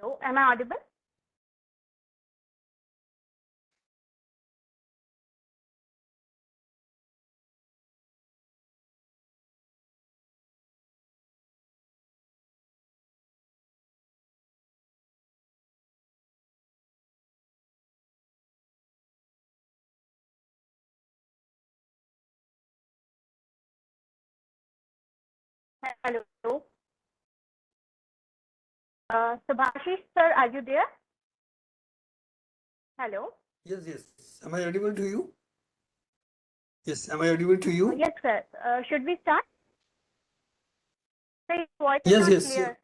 Hello, am I audible? Hello. Subhashish sir, are you there? Hello. Yes, yes. Am I audible to you? Yes, am I audible to you? Yes, sir. Should we start? Sir, your voice is Yes, not yes. clear.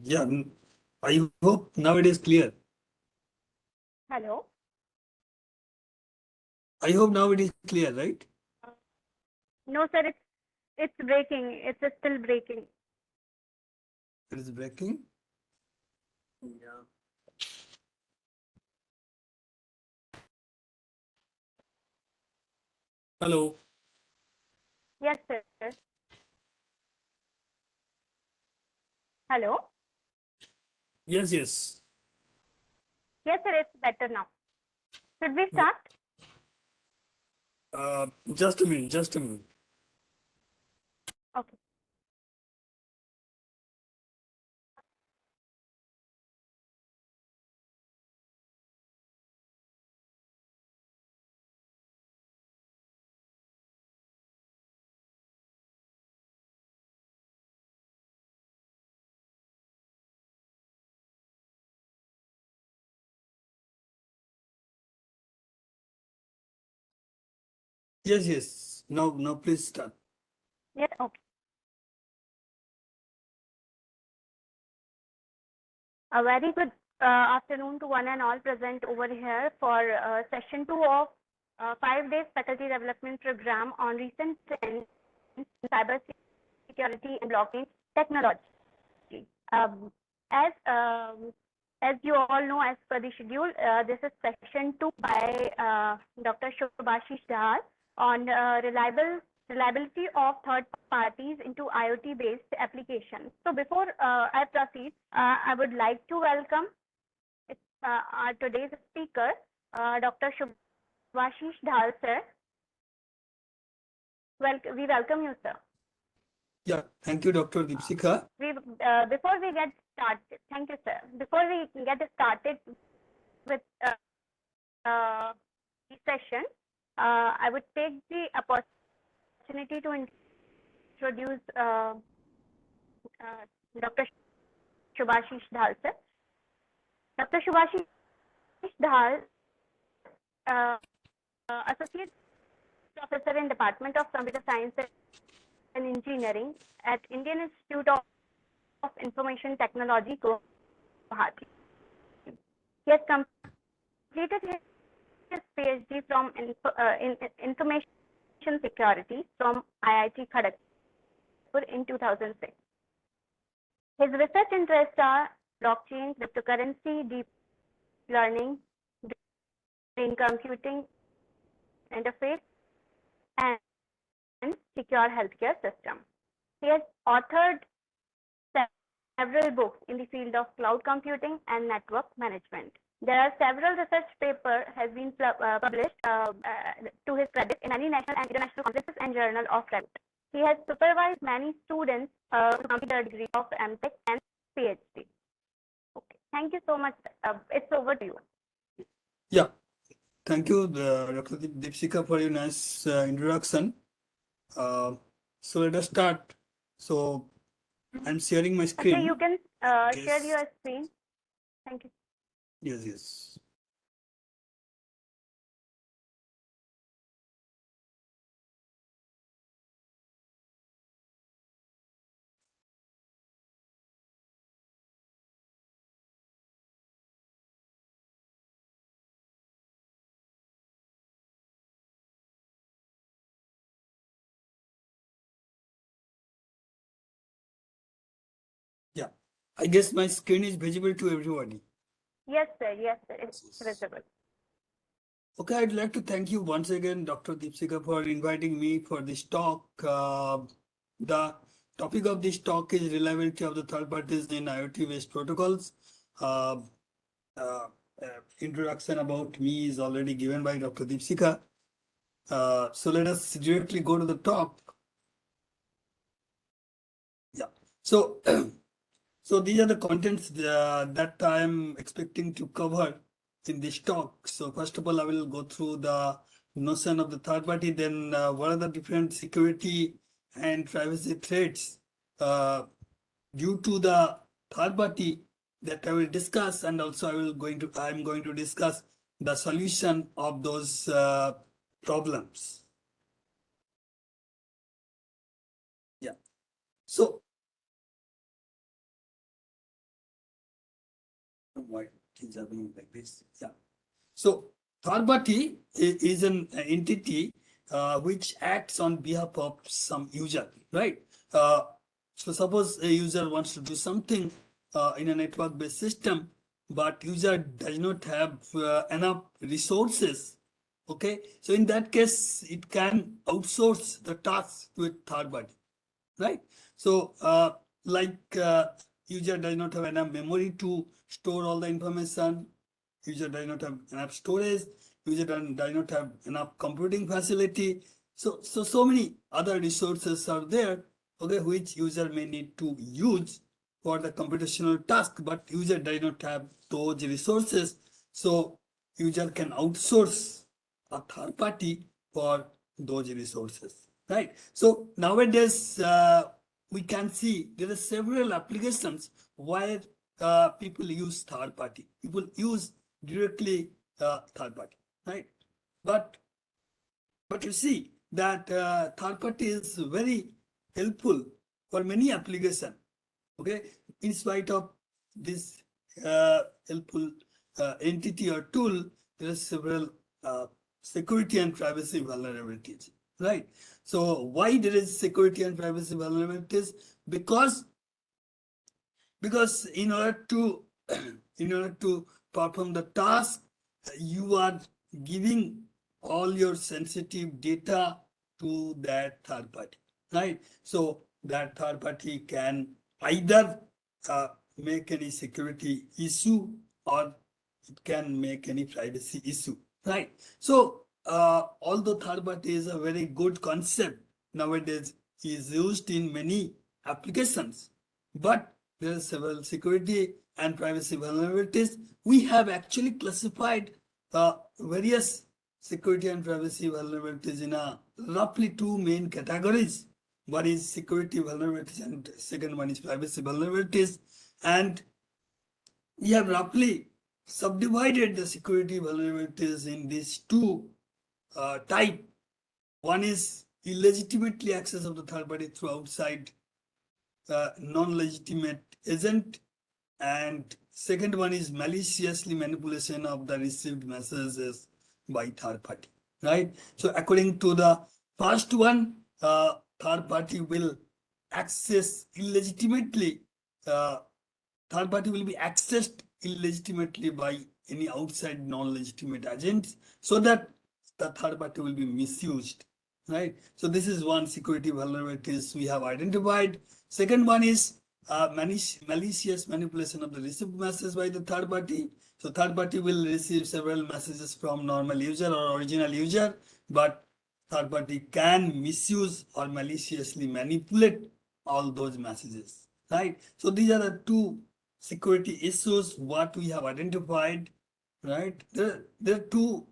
Yeah, I hope now it is clear. Hello. I hope now it is clear, right? No, sir. It's breaking. It's still breaking. It is breaking. Yeah. Hello. Yes, sir. Hello. Yes, yes. Yes, sir. It's better now. Should we start? Just a minute, just a minute. Okay. Yes, yes. Now please start. Yes. Okay. A very good afternoon to one and all present over here for session 2 of 5 days faculty development program on recent trends in cyber security and blockchain technology. Um, as um, as you all know, as per the schedule, this is session 2 by Dr. Subhashish Dhar on reliability of third parties into IoT-based applications. So before I proceed, I would like to welcome our today's speaker, Dr. Subhashish Dhar, sir. We welcome you, sir. Yeah, thank you, Dr. Deepsika. Before we get started, thank you, sir. Before we get started with the session, I would take the opportunity to introduce Dr. Subhashish Dhal, sir. Dr. Subhashish Dhal, Associate Professor in Department of Computer Science and Engineering at Indian Institute of Information Technology, Guwahati. He has completed his PhD from in Information Security from IIT Kharagpur in 2006. His research interests are blockchain, cryptocurrency, deep learning, brain computing interface, and secure healthcare system. He has authored several books in the field of cloud computing and network management. There are several research papers has been published to his credit in many national and international conferences and journal of repute. He has supervised many students to complete their degree of MTech and PhD. Okay, thank you so much. It's over to you. Yeah, thank you, Dr. Deepsika, for your nice introduction. So let us start. So I'm sharing my screen. Okay, you can share your screen. Thank you. Yes, yes. Yeah, I guess my screen is visible to everybody. Yes, sir. Yes, sir. It's visible. Okay, I'd like to thank you once again, Dr. Deepsika, for inviting me for this talk. The topic of this talk is reliability of the third parties in IoT-based protocols. Uh, uh, Introduction about me is already given by Dr. Deepsika. So let us directly go to the talk. Yeah. So, so these are the contents that I am expecting to cover in this talk. So first of all, I will go through the notion of the third party, then what are the different security and privacy threats due to the third party that I will discuss, and also I am going to discuss the solution of those problems. Yeah. So why things are being like this? Yeah. So third party is an entity which acts on behalf of some user, right? So suppose a user wants to do something in a network-based system, but user does not have enough resources. Okay, so in that case, it can outsource the task to a third party, right? So user does not have enough memory to store all the information, user does not have enough storage, user does not have enough computing facility. So many other resources are there, okay, which user may need to use for the computational task, but user does not have those resources. So user can outsource a third party for those resources, right? So nowadays, we can see there are several applications where people use third party. People use directly third party, right? But you see that third party is very helpful for many applications. Okay, in spite of this helpful entity or tool, there are several security and privacy vulnerabilities, right? So why there is security and privacy vulnerabilities? Because in order to in order to perform the task, you are giving all your sensitive data to that third party, right? So that third party can either make any security issue, or it can make any privacy issue, right? So although third party is a very good concept nowadays, is used in many applications, but there are several security and privacy vulnerabilities. We have actually classified various security and privacy vulnerabilities in a roughly two main categories. One is security vulnerabilities and second one is privacy vulnerabilities. And we have roughly subdivided the security vulnerabilities in these two types. One is illegitimately access of the third party through outside non-legitimate agent, and second one is maliciously manipulation of the received messages by third party, right? So according to the first one, third party will access illegitimately, uh, third party will be accessed illegitimately by any outside non-legitimate agents, so that the third party will be misused, right? So this is one security vulnerabilities we have identified. Second one is malicious manipulation of the received message by the third party. So third party will receive several messages from normal user or original user, but third party can misuse or maliciously manipulate all those messages, right? So these are the two security issues what we have identified, right? There are two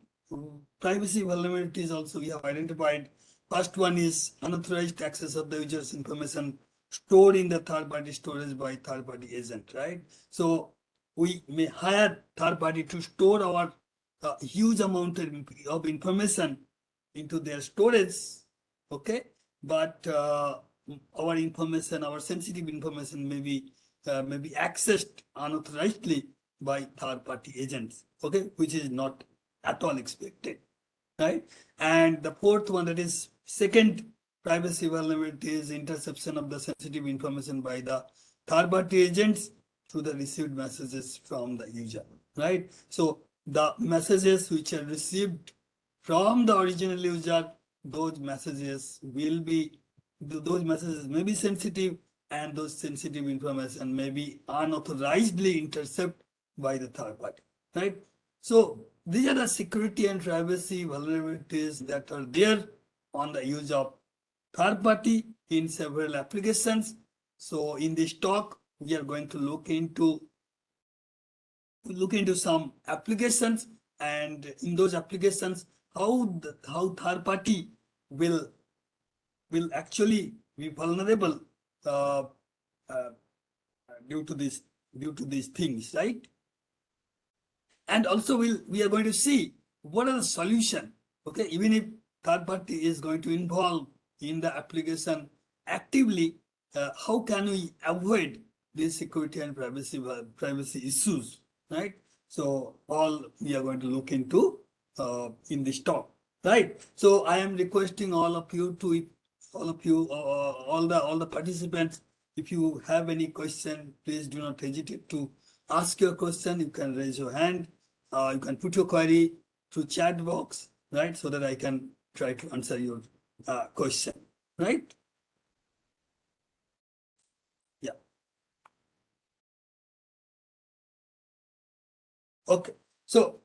privacy vulnerabilities also we have identified. First one is unauthorized access of the user's information stored in the third party storage by third party agent, right? So we may hire third party to store our huge amount of information into their storage, okay? But our information, our sensitive information may be accessed unauthorizedly by third party agents, okay, which is not at all expected, right? And the fourth one, that is second privacy vulnerability, is interception of the sensitive information by the third party agents through the received messages from the user, right? So the messages which are received from the original user, those messages will be those messages may be sensitive, and those sensitive information may be unauthorizedly intercepted by the third party, right? So these are the security and privacy vulnerabilities that are there on the use of third party in several applications. So in this talk, we are going to look into some applications, and in those applications, how third party will actually be vulnerable uh, uh, due to these things, right? And also we are going to see what are the solution. Okay, even if third party is going to involve in the application actively, how can we avoid these security and privacy issues, right? So all we are going to look into in this talk, right? So I am requesting all of you, all the participants, if you have any question, please do not hesitate to ask your question. You can raise your hand. You can put your query through chat box, right? So that I can try to answer your question, right? Yeah. Okay. So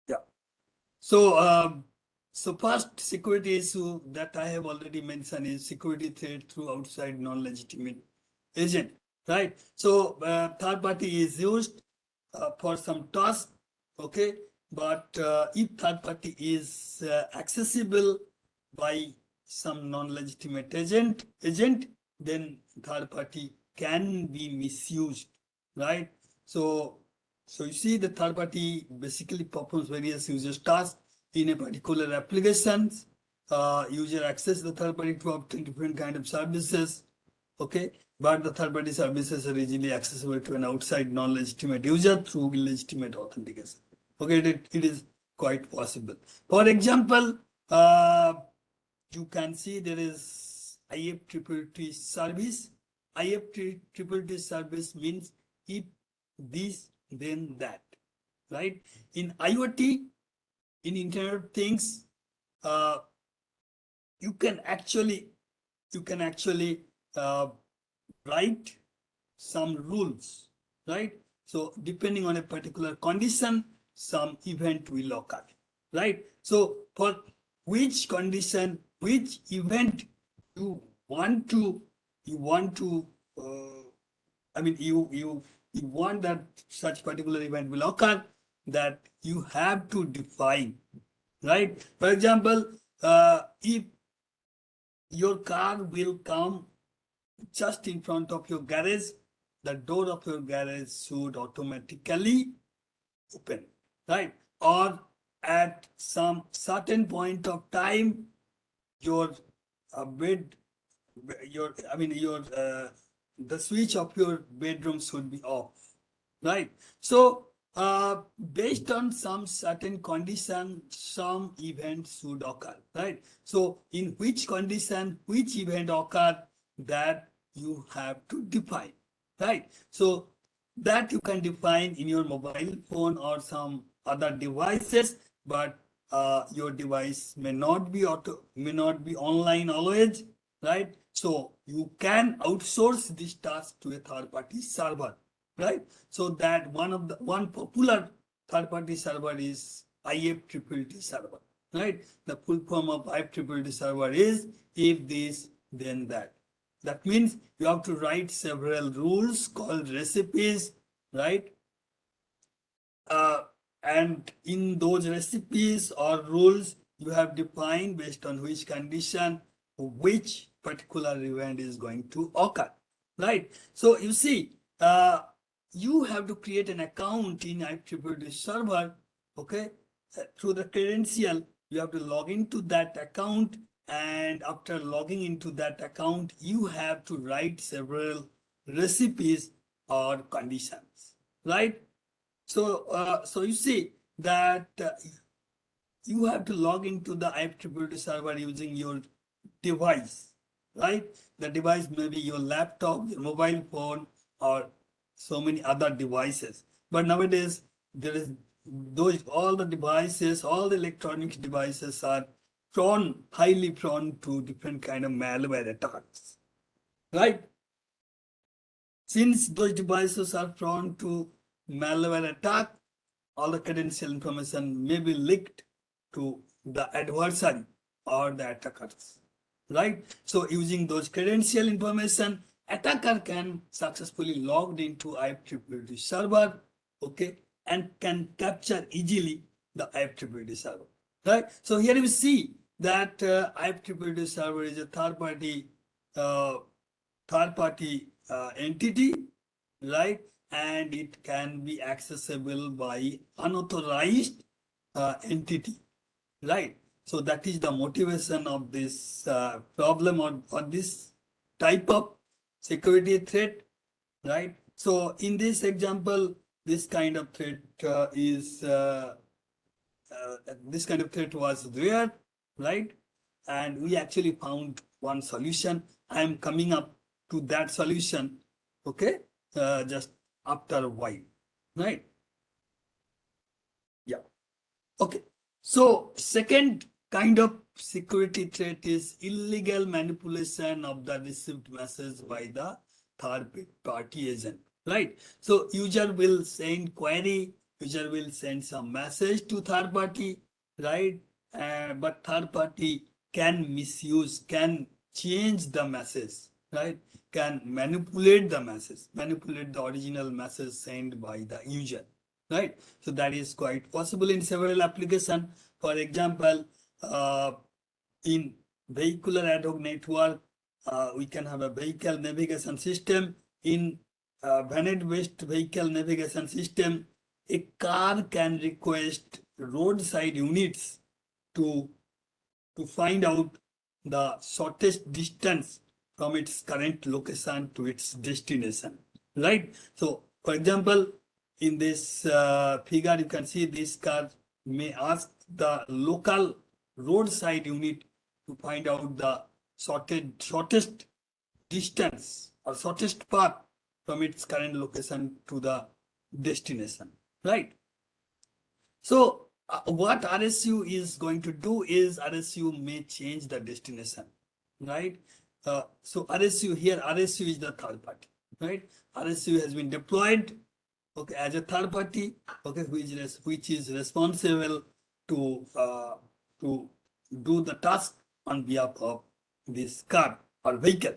yeah. So first security issue that I have already mentioned is security threat through outside non-legitimate agent, right? So third party is used for some task, okay? But if third party is accessible by some non-legitimate agent, then third party can be misused, right? So you see the third party basically performs various user tasks in a particular applications. User access the third party to obtain different kind of services, okay? But the third party services are easily accessible to an outside non-legitimate user through illegitimate authentication. Okay, it is quite possible. For example, you can see there is IFTTT service. IFTTT service means if this, then that, right? In IoT, in Internet of Things, uh, you can actually uh, write some rules, right? So depending on a particular condition, some event will occur, right? So for which condition, which event you want to, I mean, you want that such particular event will occur, that you have to define, right? For example, if your car will come just in front of your garage, the door of your garage should automatically open, right? Or at some certain point of time, your bed, your I mean your the switch of your bedroom should be off, right? So based on some certain condition, some event should occur, right? So in which condition, which event occur, that you have to define, right? So that you can define in your mobile phone or some other devices, but your device may not be online always, right? So you can outsource this task to a third party server, right? So that one popular third party server is IFTTT server, right? The full form of IFTTT server is if this, then that. That means you have to write several rules called recipes, right? And in those recipes or rules, you have defined based on which condition, which particular event is going to occur, right? So you see, you have to create an account in IEEE server, okay? Through the credential, you have to log into that account, and after logging into that account, you have to write several recipes or conditions, right? So you see that you have to log into the IEEE server using your device, right? The device may be your laptop, your mobile phone, or so many other devices. But nowadays there is all the devices, all the electronic devices are highly prone to different kind of malware attacks, right? Since those devices are prone to malware attack, all the credential information may be leaked to the adversary or the attackers, right? So using those credential information, attacker can successfully logged into IFTTT server, okay, and can capture easily the IFTTT server, right? So here you see that IFTTT server is a uh, third party entity, right? And it can be accessible by unauthorized entity, right? So that is the motivation of this problem or this type of security threat, right? So in this example, this kind of threat this kind of threat was there, right? And we actually found one solution. I am coming up to that solution, okay, just after a while, right? Yeah. Okay. So second kind of security threat is illegal manipulation of the received message by the third party agent, right? So user will send query, user will send some message to third party, right? But third party can misuse, can change the message, right? Can manipulate the message, manipulate the original message sent by the user, right? So that is quite possible in several applications. For example, in vehicular ad hoc network, we can have a vehicle navigation system. In VANET-based vehicle navigation system, a car can request roadside units to find out the shortest distance from its current location to its destination, right? So, for example, in this figure, you can see this car may ask the local roadside unit to find out the shortest distance or shortest path from its current location to the destination, right? So what RSU is going to do is RSU may change the destination, right? So RSU here, RSU is the third party, right? RSU has been deployed, okay, as a third party, okay, which is responsible to to do the task on behalf of this car or vehicle,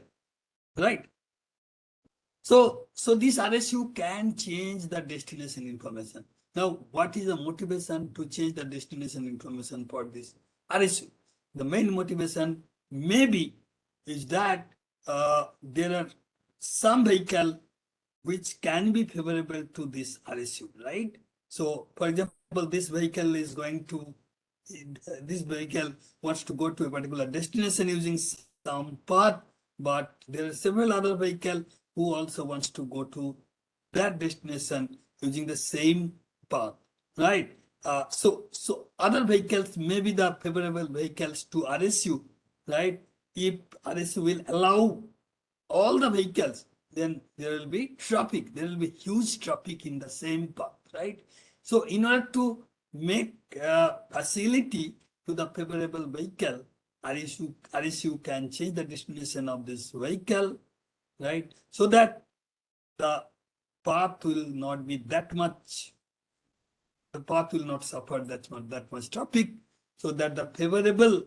right? So this RSU can change the destination information. Now, what is the motivation to change the destination information for this RSU? The main motivation maybe is that there are some vehicle which can be favorable to this RSU, right? So, for example, this vehicle is going to, this vehicle wants to go to a particular destination using some path, but there are several other vehicles who also wants to go to that destination using the same path, right? So other vehicles may be the favorable vehicles to RSU, right? If RSU will allow all the vehicles, then there will be traffic. There will be huge traffic in the same path, right? So in order to make facility to the favorable vehicle, RSU can change the destination of this vehicle, right? So that the path will not be that much, the path will not suffer that much traffic, so that the favorable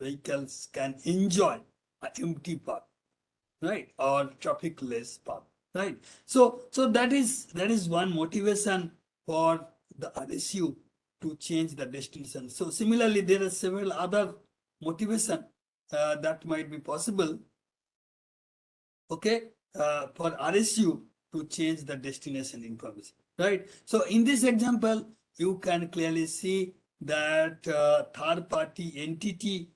vehicles can enjoy an empty path, right, or traffic-less path, right? So that is one motivation for the RSU to change the destination. So similarly, there are several other motivation that might be possible, okay, for RSU to change the destination information, right? So in this example, you can clearly see that third-party entity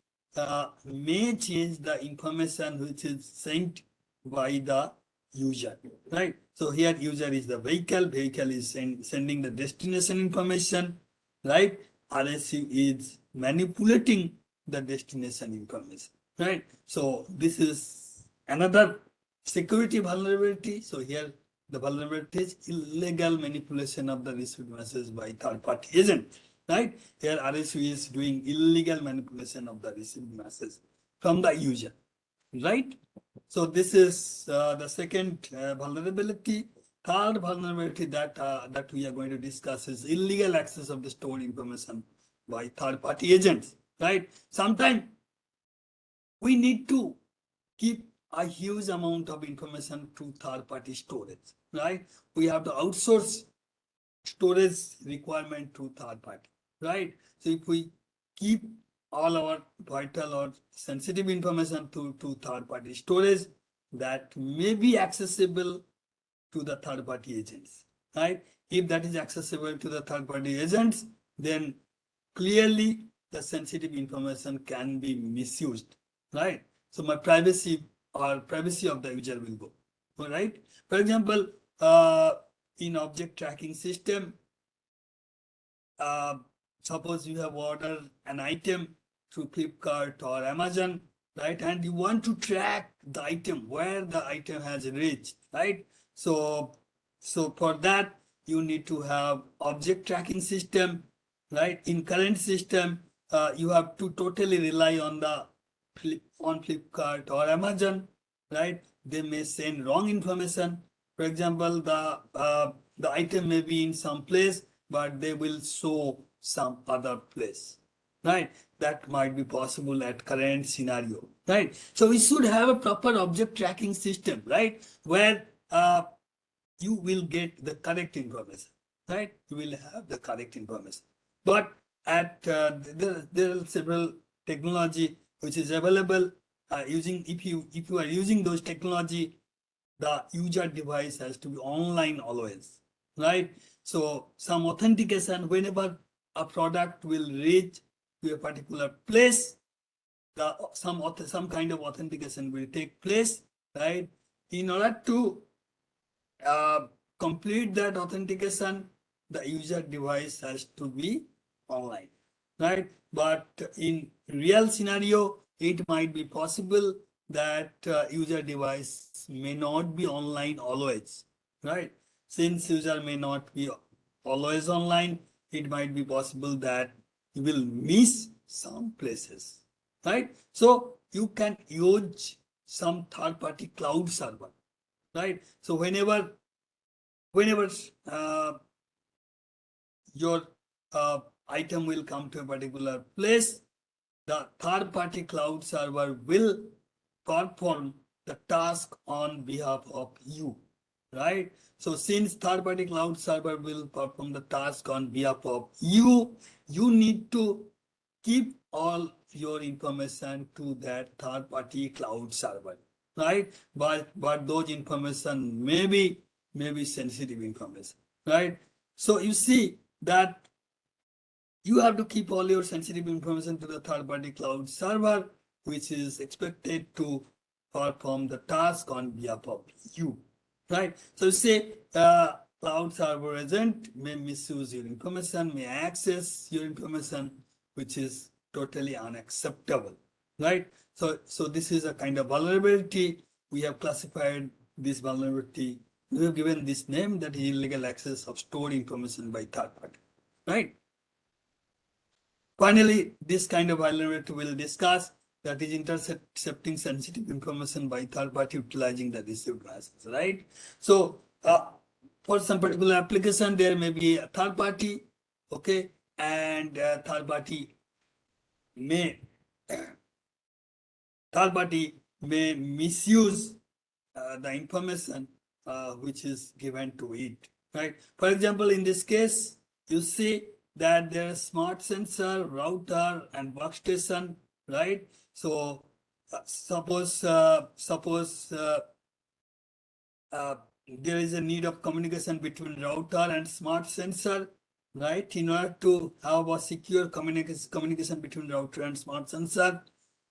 may change the information which is sent by the user, right? So here user is the vehicle is sending the destination information, right? RSU is manipulating the destination information, right? So this is another security vulnerability. So here the vulnerability is illegal manipulation of the received message by third-party agent, right? Here RSU is doing illegal manipulation of the received message from the user, right? So this is the second vulnerability. Third vulnerability that we are going to discuss is illegal access of the stored information by third-party agents, right? Sometimes we need to keep a huge amount of information to third-party storage, right? We have to outsource storage requirement to third party, right? So if we keep all our vital or sensitive information to third party storage, that may be accessible to the third party agents, right? If that is accessible to the third party agents, then clearly the sensitive information can be misused, right? So my privacy or privacy of the user will go, all right? For example, in object tracking system, suppose you have ordered an item through Flipkart or Amazon, right? And you want to track the item, where the item has reached, right? So for that, you need to have object tracking system, right? In current system, you have to totally rely on on Flipkart or Amazon, right? They may send wrong information. For example, the item may be in some place, but they will show some other place, right? That might be possible at current scenario, right? So we should have a proper object tracking system, right? Where you will get the correct information, right? You will have the correct information. But at there are several technology which is available. Using if you are using those technology, the user device has to be online always, right? So some authentication, whenever a product will reach to a particular place, some kind of authentication will take place, right? In order to uh, complete that authentication, the user device has to be online, right? But in real scenario, it might be possible that user device may not be online always, right? Since user may not be always online, it might be possible that you will miss some places, right? So you can use some third-party cloud server, right? So whenever uh, your item will come to a particular place, the third party cloud server will perform the task on behalf of you, right? So since third party cloud server will perform the task on behalf of you, you need to keep all your information to that third party cloud server, right? But those information may be sensitive information, right? So you see that you have to keep all your sensitive information to the third party cloud server, which is expected to perform the task on behalf of you, right? So you say cloud server agent may misuse your information, may access your information, which is totally unacceptable, right? So this is a kind of vulnerability. We have classified this vulnerability. We have given this name, that is illegal access of stored information by third party, right? Finally, this kind of vulnerability we'll discuss, that is intercepting sensitive information by third party utilizing the received message, right? So for some particular application, there may be a third party, okay, and third party may misuse the information which is given to it, right? For example, in this case, you see that there is smart sensor, router, and workstation, right? So suppose there is a need of communication between router and smart sensor, right? In order to have a secure communication between router and smart sensor,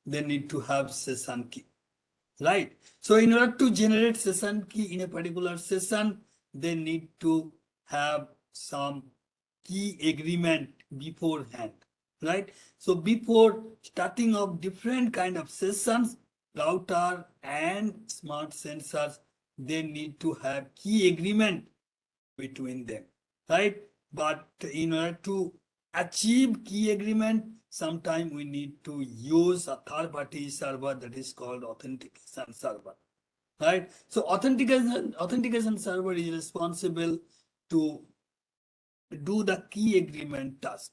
they need to have session key, right? So in order to generate session key in a particular session, they need to have some key agreement beforehand, right? So before starting of different kind of sessions, router and smart sensors they need to have key agreement between them, right? But in order to achieve key agreement, sometime we need to use a third party server that is called authentication server, right? So authentication server is responsible to do the key agreement task,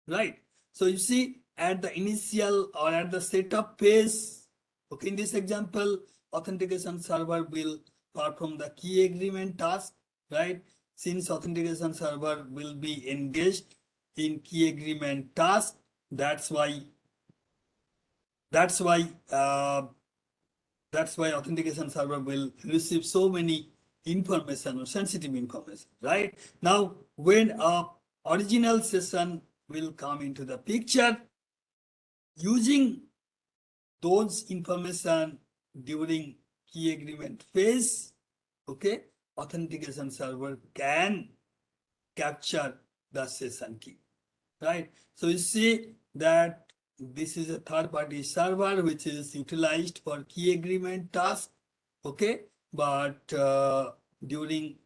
right? So you see at the initial or at the setup phase, okay, in this example, authentication server will perform the key agreement task, right? Since authentication server will be engaged in key agreement task, that's why that's why uh, that's why authentication server will receive so many information or sensitive information, right? Now, when a original session will come into the picture, using those information during key agreement phase, okay, authentication server can capture the session key, right? So you see that this is a third party server which is utilized for key agreement task, okay, but during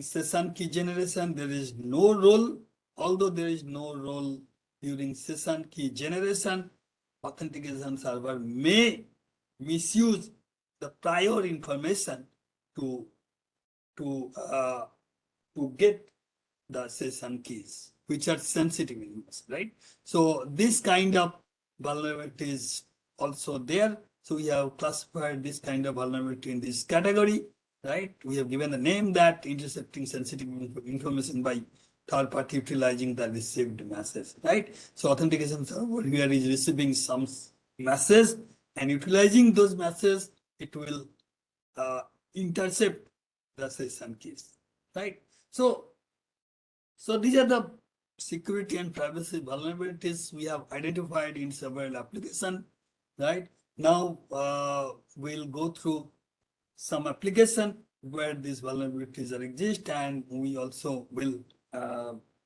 session key generation there is no role. Although there is no role during session key generation, authentication server may misuse the prior information to to uh, to get the session keys, which are sensitive information, right? So this kind of vulnerability is also there. So we have classified this kind of vulnerability in this category, right? We have given the name that intercepting sensitive information by third party utilizing the received message, right? So authentication server here is receiving some message and utilizing those messages, it will uh, intercept the session keys, right? So these are the security and privacy vulnerabilities we have identified in several applications, right? Now we'll go through some application where these vulnerabilities are exist, and we also will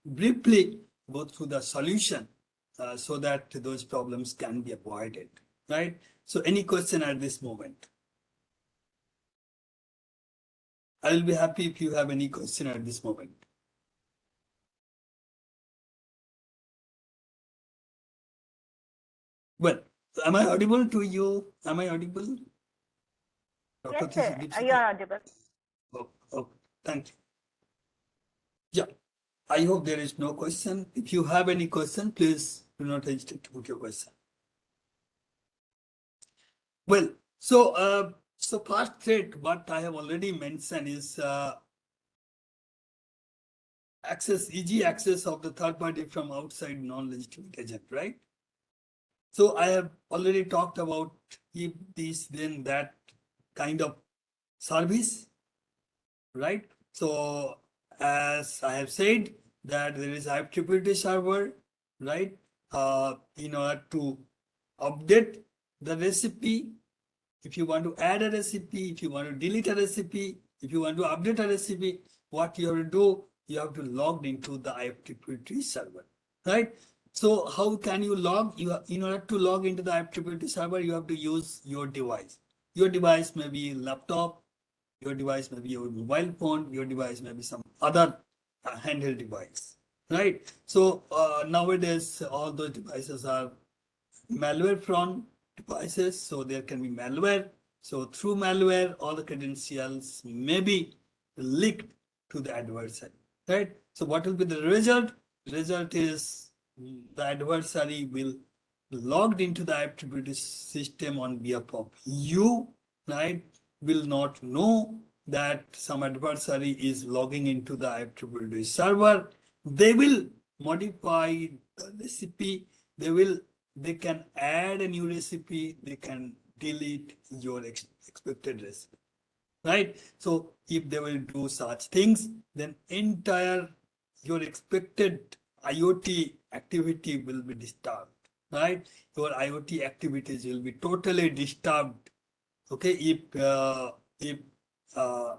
briefly go through the solution so that those problems can be avoided, right? So any question at this moment? I will be happy if you have any question at this moment. Well, am I audible to you? Am I audible? Yes, Dr. sir. Deepsita? You are audible. Oh, thank you. Yeah, I hope there is no question. If you have any question, please do not hesitate to put your question. Well, so first threat, what I have already mentioned is easy access of the third party from outside non-legitimate agent, right? So I have already talked about if this, then that kind of service, right? So as I have said that there is IEEE server, right? In order to update the recipe, if you want to add a recipe, if you want to delete a recipe, if you want to update a recipe, what you have to do, you have to log into the IEEE server, right? So how can you log? In order to log into the IEEE server, you have to use your device. Your device may be laptop, your device may be your mobile phone, your device may be some other handheld device, right? So nowadays, all those devices are malware prone devices, so there can be malware. So through malware, all the credentials may be leaked to the adversary, right? So what will be the result? Result is the adversary will logged into the IEEE system on behalf of you, right? Will not know that some adversary is logging into the IEEE server. They will modify the recipe. They can add a new recipe. They can delete your expected recipe, right? So if they will do such things, then entire your expected IoT activity will be disturbed, right? Your IoT activities will be totally disturbed. Okay, if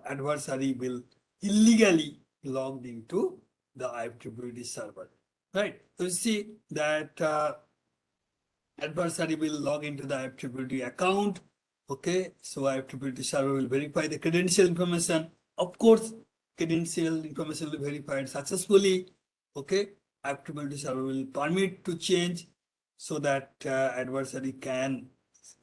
adversary will illegally logged into the IEEE server, right? So you see that adversary will log into the IEEE account. Okay, so IFTTT server will verify the credential information. Of course, credential information will be verified successfully. Okay, IFTTT server will permit to change so that adversary can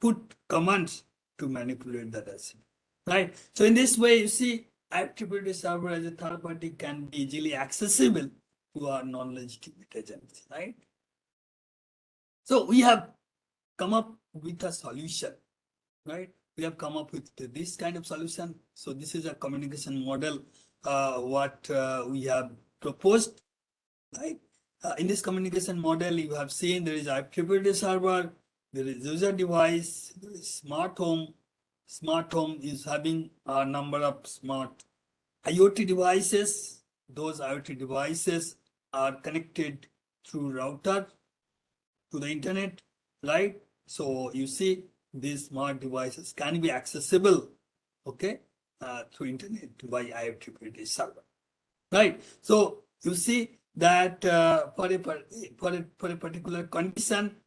put commands to manipulate the recipe. Right. So in this way, you see, IFTTT server as a third party can be easily accessible to our non-legitimate agents. Right. So we have come up with a solution. Right, we have come up with this kind of solution. So this is a communication model what we have proposed, right? In this communication model, you have seen there is IFTTT server, there is user device, there is smart home. Smart home is having a number of smart IoT devices. Those IoT devices are connected through router to the internet, right? So you see, these smart devices can be accessible, okay, through internet by IFTTT server, right? So you see that for a particular condition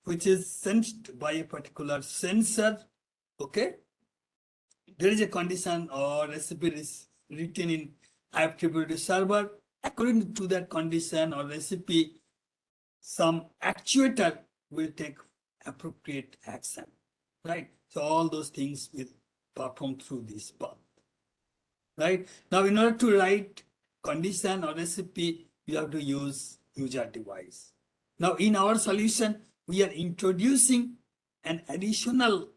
which is sensed by a particular sensor, okay, there is a condition or recipe is written in IFTTT server. According to that condition or recipe, some actuator will take appropriate action, right? So all those things will perform through this path, right? Now, in order to write condition or recipe, you have to use user device. Now, in our solution, we are introducing an additional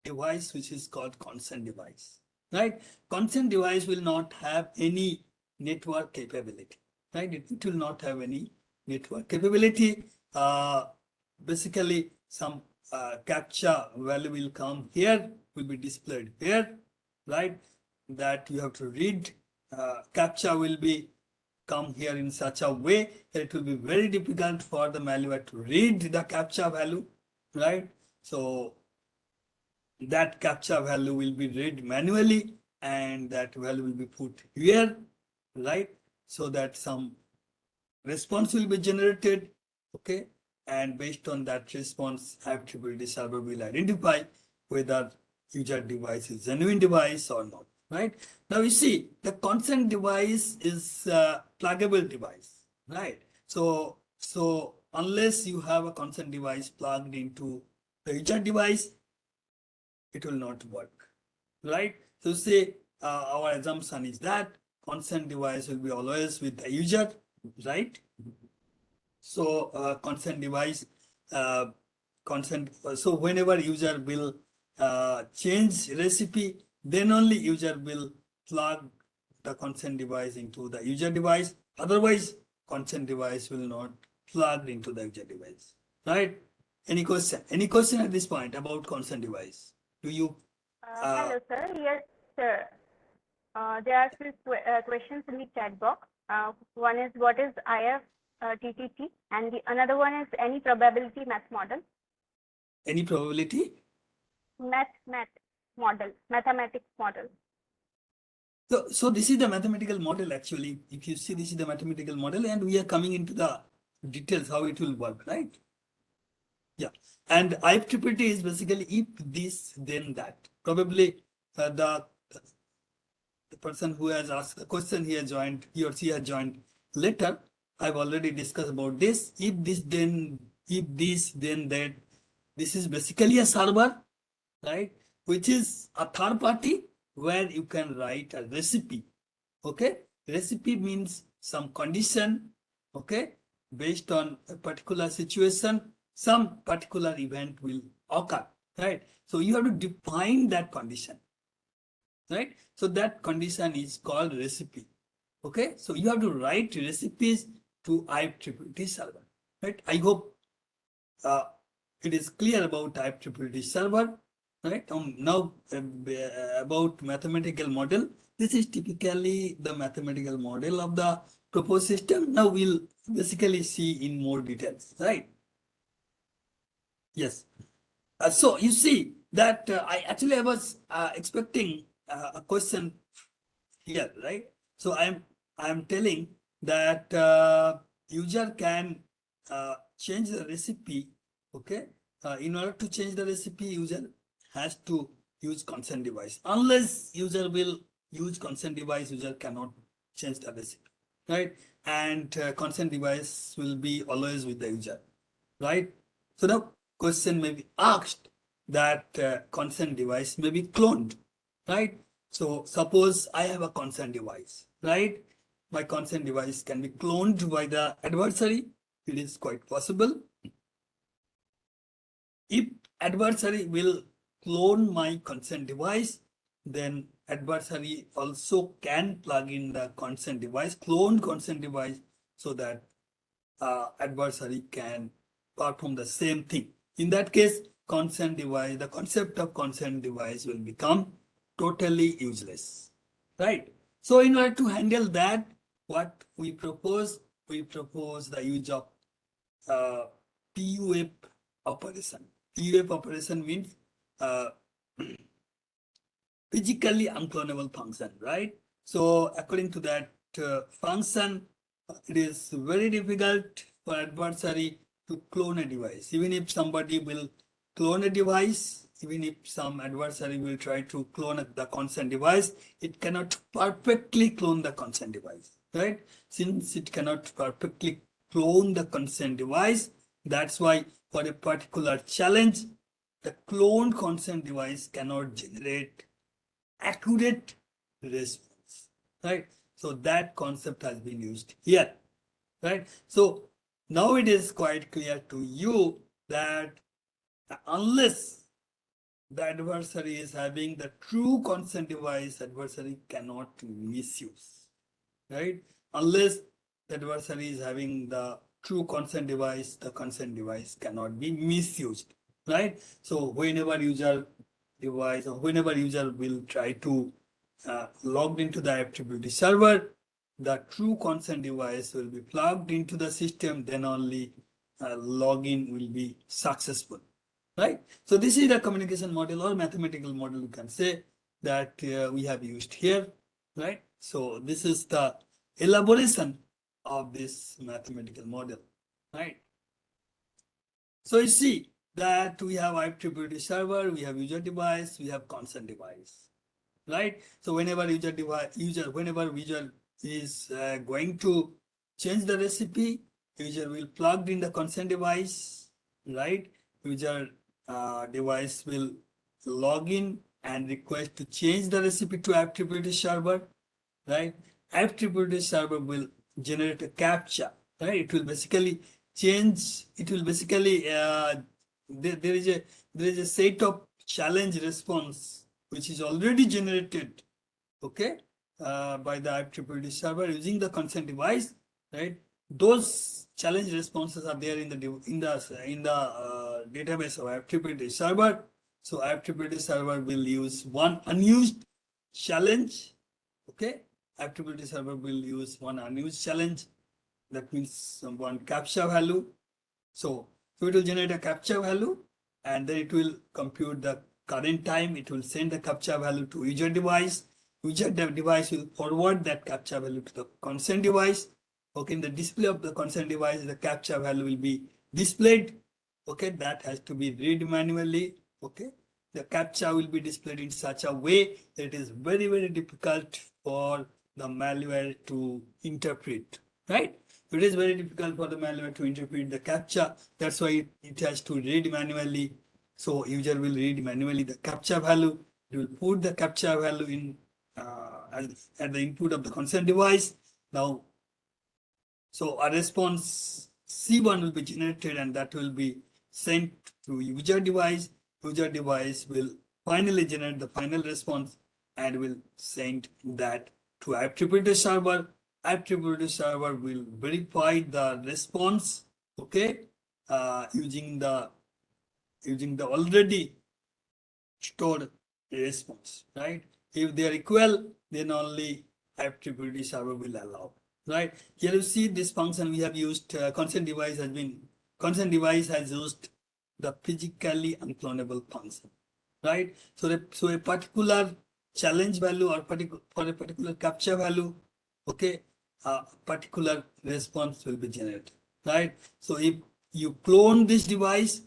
device which is called consent device, right? Consent device will not have any network capability, right? It will not have any network capability. Basically, some captcha value will come here, will be displayed here, right? That you have to read. Captcha will be come here in such a way that it will be very difficult for the malware to read the captcha value, right? So that captcha value will be read manually and that value will be put here, right? So that some response will be generated, okay? And based on that response, IFTTT server will identify whether user device is genuine device or not, right? Now you see the consent device is a pluggable device, right? So unless you have a consent device plugged into the user device, it will not work, right? So say our assumption is that consent device will be always with the user, right? So consent device, so whenever user will change recipe, then only user will plug the consent device into the user device. Otherwise, consent device will not plug into the user device, right? Any question? Any question at this point about consent device? Do you? Hello, sir. Yes, sir. There are few questions in the chat box. One is what is IFTTT, and the another one is any probability math model. Any probability? Mathematics model. So this is the mathematical model actually. If you see, this is the mathematical model, and we are coming into the details how it will work, right? Yeah. And IFTTT is basically if this, then that. Probably the person who has asked the question, he or she has joined later. I've already discussed about this. If this, then that. This is basically a server, right? Which is a third party where you can write a recipe. Okay, recipe means some condition, okay, based on a particular situation, some particular event will occur, right? So you have to define that condition, right? So that condition is called recipe. Okay, so you have to write recipes to IFTTT server, right? I hope it is clear about IFTTT server, right? Now about mathematical model. This is typically the mathematical model of the proposed system. Now we'll basically see in more details, right? Yes. So you see that I was expecting a question here, right? So I'm telling that user can change the recipe, okay? In order to change the recipe, user has to use consent device. Unless user will use consent device, user cannot change the recipe, right? And consent device will be always with the user, right? So the question may be asked that consent device may be cloned, right? So suppose I have a consent device, right? My consent device can be cloned by the adversary. It is quite possible. If adversary will clone my consent device, then adversary also can plug in the consent device, cloned consent device, so that adversary can perform the same thing. In that case, consent device, the concept of consent device will become totally useless, right? So in order to handle that, what we propose the use of PUF operation. PUF operation means uh, physically unclonable function, right? So according to that function, it is very difficult for adversary to clone a device. Even if somebody will clone a device, even if some adversary will try to clone the consent device, it cannot perfectly clone the consent device, right? Since it cannot perfectly clone the consent device, that's why for a particular challenge, the cloned consent device cannot generate accurate response, right? So that concept has been used here, right? So now it is quite clear to you that unless the adversary is having the true consent device, adversary cannot misuse, right? Unless the adversary is having the true consent device, the consent device cannot be misused, right? So whenever user device or whenever user will try to log into the FTP server, the true consent device will be plugged into the system, then only login will be successful, right? So this is the communication model or mathematical model, you can say, that we have used here, right? So this is the elaboration of this mathematical model, right? So you see that we have IEEE server, we have user device, we have consent device, right? So whenever whenever user is going to change the recipe, user will plug in the consent device, right? User device will log in and request to change the recipe to IEEE server, right? IEEE server will generate a captcha, right? It will basically change. It will basically there is a set of challenge response which is already generated, okay, by the IEEE server using the consent device, right? Those challenge responses are there in the database of IEEE server. So IEEE server will use one unused challenge, okay. IEEE server will use one unused challenge. That means one captcha value. So it will generate a captcha value, and then it will compute the current time. It will send the captcha value to user device. User device will forward that captcha value to the consent device. Okay, in the display of the consent device, the captcha value will be displayed. Okay, that has to be read manually. Okay, the captcha will be displayed in such a way that it is very, very difficult for the malware to interpret, right? It is very difficult for the malware to interpret the captcha. That's why it has to read manually. So user will read manually the captcha value. It will put the captcha value in at the input of the consent device. Now, so a response C1 will be generated, and that will be sent to user device. User device will finally generate the final response and will send that to IEEE server. IEEE server will verify the response, okay, using the already stored response, right? If they are equal, then only IEEE server will allow, right? Here you see this function we have used. Consent device has used the physically unclonable function, right? So a particular challenge value or for a particular captcha value, okay, a particular response will be generated, right? So if you clone this device,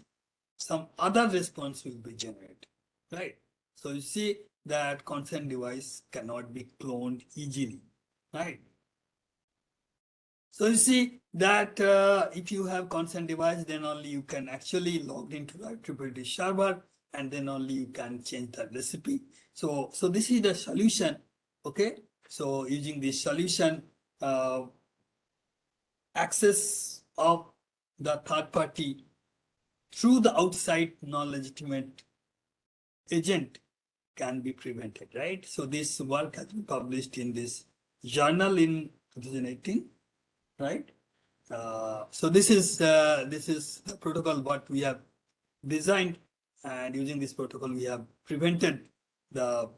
some other response will be generated, right? So you see that consent device cannot be cloned easily, right? So you see that if you have consent device, then only you can actually log into the IEEE server, and then only you can change the recipe. So this is the solution. Okay. So using this solution, access of the third party through the outside non-legitimate agent can be prevented, right? So this work has been published in this journal in 2018, right? So this is the protocol what we have designed, and using this protocol we have prevented the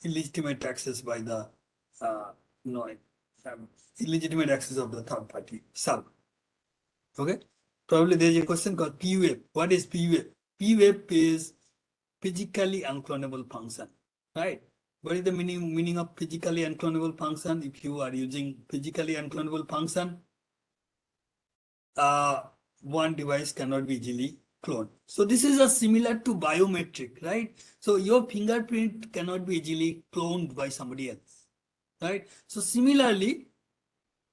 illegitimate access by the no illegitimate access of the third party server. Okay, probably there is a question called PWAP. What is PWAP? PWAP is physically unclonable function, right? What is the meaning of physically unclonable function? If you are using physically unclonable function, one device cannot be easily cloned. So this is a similar to biometric, right? So your fingerprint cannot be easily cloned by somebody else, right? So similarly,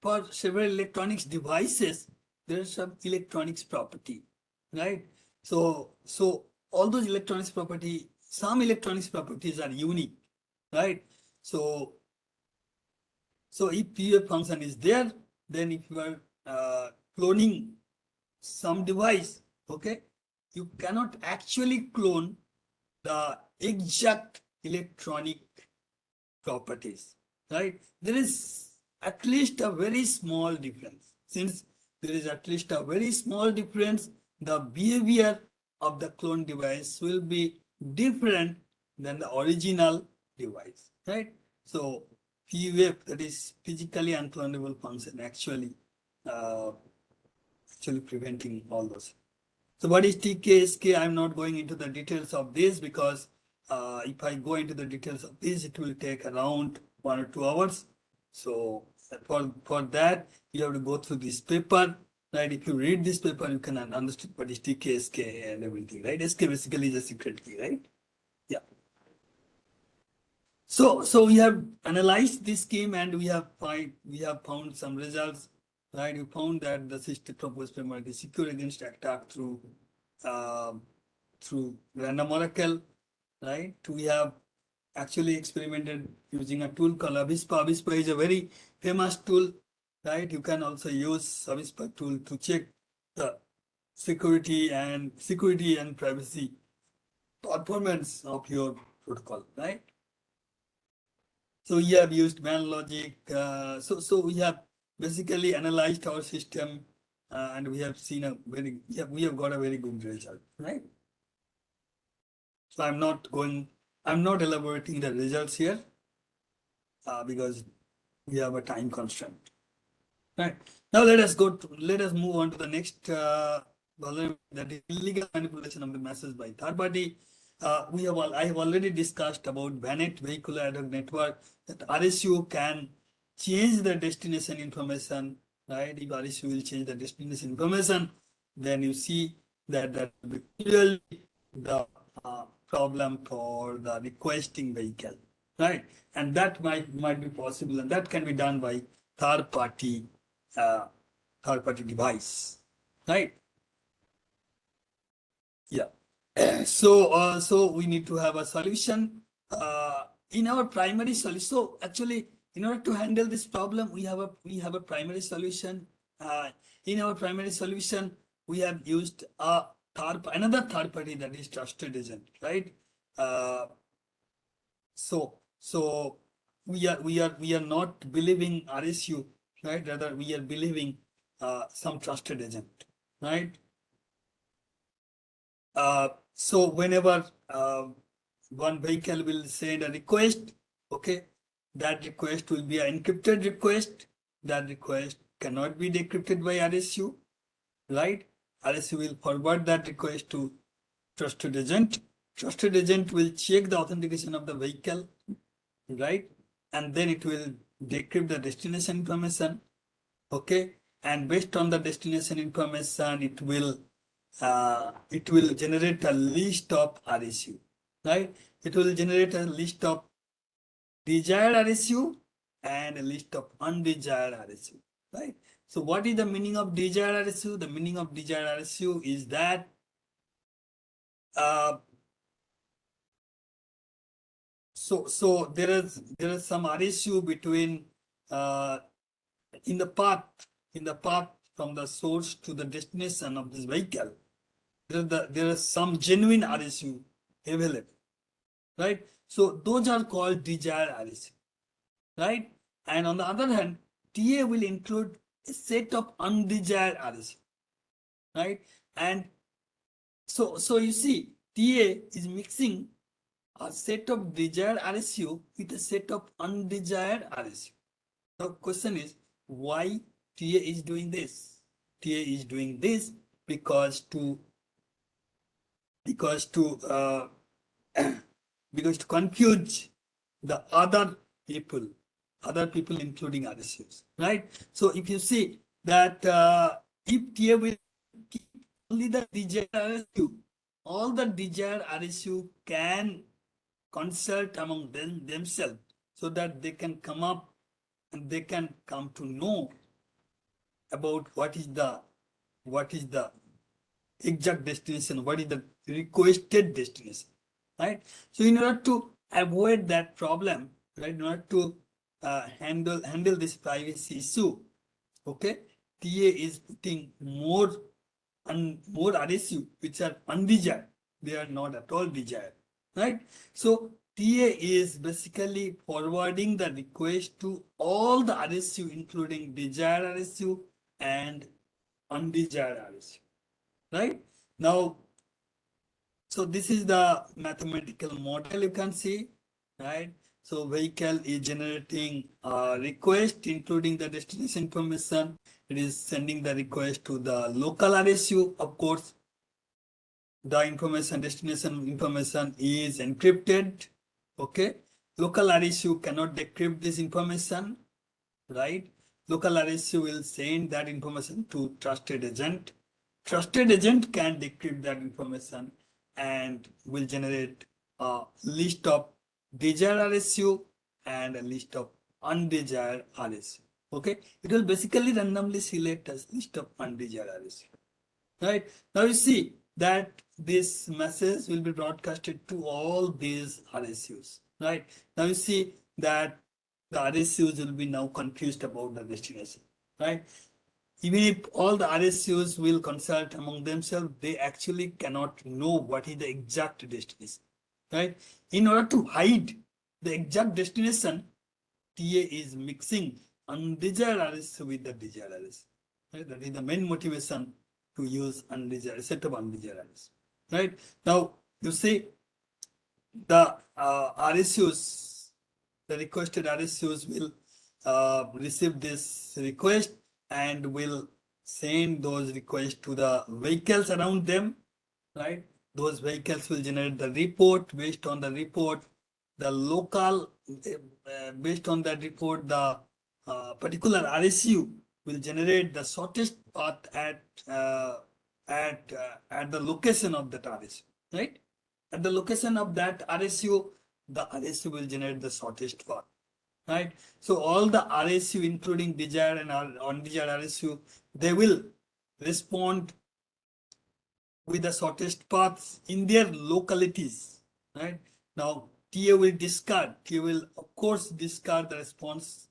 for several electronics devices, there is some electronics property, right? So all those electronics property, some electronics properties are unique, right? So if PUF function is there, then if you are cloning some device, okay, you cannot actually clone the exact electronic properties, right? There is at least a very small difference. Since there is at least a very small difference, the behavior of the clone device will be different than the original device, right? So PUF, that is physically unclonable function, actually preventing all those. So what is TKSK? I'm not going into the details of this because if I go into the details of this, it will take around 1 or 2 hours. So for that, you have to go through this paper, right? If you read this paper, you can understand what is TKSK and everything, right? SK basically is a secret key, right? Yeah. So we have analyzed this scheme and we have found some results, right? We found that the system proposed framework is secure against attack through random oracle, right? We have actually experimented using a tool called Avispa. Avispa is a very famous tool, right? You can also use Avispa tool to check the security and privacy performance of your protocol, right? So we have used man logic. So we have basically analyzed our system, and we have seen we have got a very good result, right? So I'm not elaborating the results here because we have a time constraint. Right. Now let us move on to the next vulnerability, that is illegal manipulation of the message by third party. I have already discussed about VANET, vehicular ad hoc network, that RSU can change the destination information, right? If RSU will change the destination information, then you see that clearly the problem for the requesting vehicle, right? And that might be possible, and that can be done by third party device, right? Yeah. So we need to have a solution in our primary solution. So actually, in order to handle this problem, we have a primary solution. In our primary solution, we have used another third party, that is trusted agent, right? So we are not believing RSU, right? Rather, we are believing some trusted agent, right? So whenever one vehicle will send a request, okay, that request will be an encrypted request. That request cannot be decrypted by RSU, right? RSU will forward that request to trusted agent. Trusted agent will check the authentication of the vehicle, right? And then it will decrypt the destination information, okay? And based on the destination information, it will generate a list of RSU, right? It will generate a list of desired RSU and a list of undesired RSU, right? So what is the meaning of desired RSU? The meaning of desired RSU is that so there is some RSU between in the path from the source to the destination of this vehicle. There is some genuine RSU available, right? So those are called desired RSU, right? And on the other hand, TA will include a set of undesired RSU, right? And so you see, TA is mixing a set of desired RSU with a set of undesired RSU. The question is why TA is doing this? TA is doing this because to because to because to confuse the other people including RSUs, right? So if you see that if TA will keep only the desired RSU, all the desired RSU can consult among themselves so that they can come up and they can come to know about what is the exact destination, what is the requested destination, right? So in order to avoid that problem, right, in order to handle this privacy issue, okay, TA is putting more RSU which are undesired. They are not at all desired, right? So TA is basically forwarding the request to all the RSU, including desired RSU and undesired RSU, right? Now, so this is the mathematical model you can see, right? So vehicle is generating a request, including the destination information. It is sending the request to the local RSU. Of course, the information, destination information is encrypted. Okay. Local RSU cannot decrypt this information, right? Local RSU will send that information to trusted agent. Trusted agent can decrypt that information and will generate a list of desired RSU and a list of undesired RSU. Okay, it will basically randomly select a list of undesired RSU. Right, now you see that this message will be broadcasted to all these RSUs. Right, now you see that the RSUs will be now confused about the destination. Right, even if all the RSUs will consult among themselves, they actually cannot know what is the exact destination. Right, in order to hide the exact destination, TA is mixing undesired RSU with the desired RSU. Right, that is the main motivation to use undesired set of undesired RSU. Right, now you see the RSUs, the requested RSUs will receive this request and will send those requests to the vehicles around them, right? Those vehicles will generate the report. Based on the report, the local, based on that report, the particular RSU will generate the shortest path at the location of that RSU, right? At the location of that RSU, the RSU will generate the shortest path, right? So all the RSU, including desired and undesired RSU, they will respond with the shortest paths in their localities, right? Now, TA will of course discard the response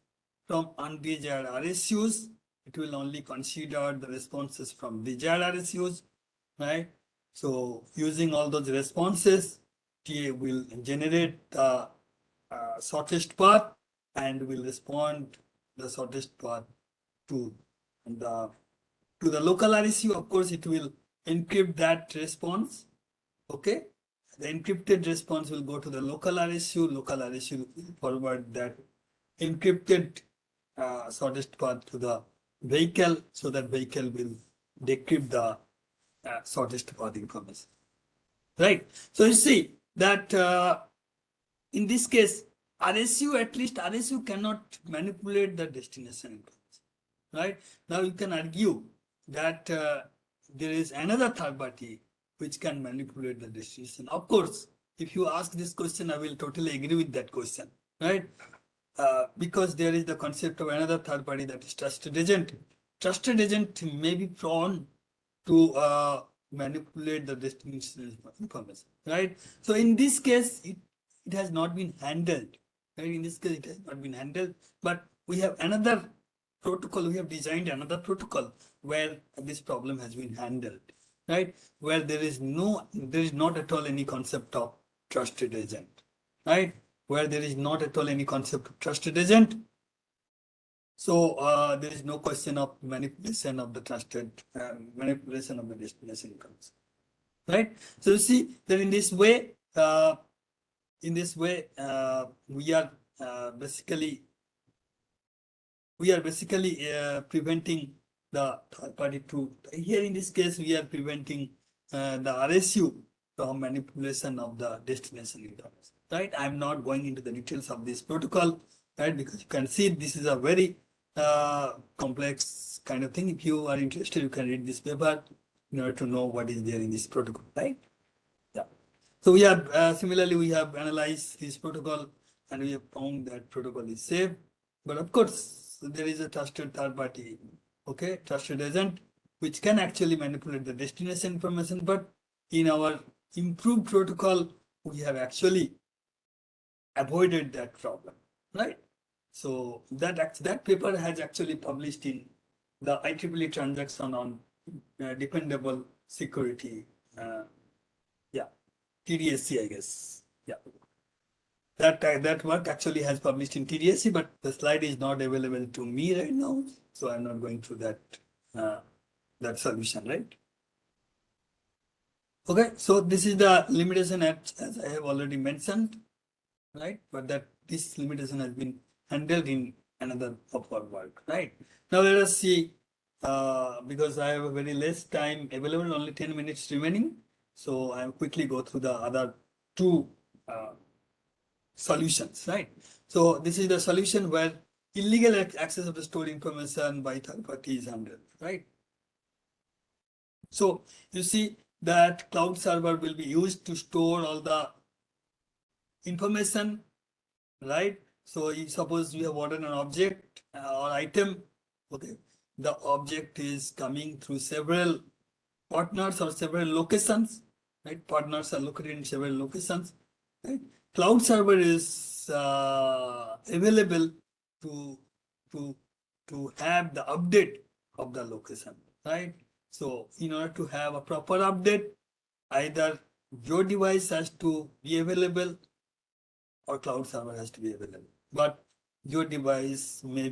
from undesired RSUs. It will only consider the responses from desired RSUs, right? So using all those responses, TA will generate the shortest path and will respond the shortest path to the local RSU. Of course, it will encrypt that response. Okay, the encrypted response will go to the local RSU. Local RSU will forward that encrypted shortest path to the vehicle, so that vehicle will decrypt the shortest path information. Right. So you see that in this case, RSU cannot manipulate the destination information. Right. Now you can argue that there is another third party which can manipulate the destination. Of course, if you ask this question, I will totally agree with that question, right? Because there is the concept of another third party, that is trusted agent. Trusted agent may be prone to manipulate the destination information, right? So in this case, it has not been handled, right? In this case, it has not been handled, but we have another protocol, we have designed another protocol where this problem has been handled, right? Where there is not at all any concept of trusted agent, right? Where there is not at all any concept of trusted agent. So there is no question of manipulation of the manipulation of the destination comes, right? So you see that in this way, we are basically preventing the third party to, here in this case, we are preventing the RSU from manipulation of the destination information, right? I'm not going into the details of this protocol, right? Because you can see this is a very complex kind of thing. If you are interested, you can read this paper in order to know what is there in this protocol, right? Yeah. So we have similarly, we have analyzed this protocol and we have found that protocol is safe. But of course, there is a trusted third party, okay, trusted agent, which can actually manipulate the destination information. But in our improved protocol, we have actually avoided that problem, right? So that paper has actually published in the IEEE transaction on dependable security. Yeah, TDSC, I guess. Yeah. That work actually has published in TDSC, but the slide is not available to me right now, so I'm not going through that solution, right? Okay, so this is the limitation as I have already mentioned, right? But that this limitation has been handled in another of our work, right? Now let us see, because I have a very less time available, only 10 minutes remaining, so I'll quickly go through the other two solutions, right? So this is the solution where illegal access of the stored information by third party is handled, right? So you see that cloud server will be used to store all the information, right? So if suppose we have ordered an object or item, okay, the object is coming through several partners or several locations, right? Partners are located in several locations, right? Cloud server is available to have the update of the location, right? So in order to have a proper update, either your device has to be available or cloud server has to be available. But your device may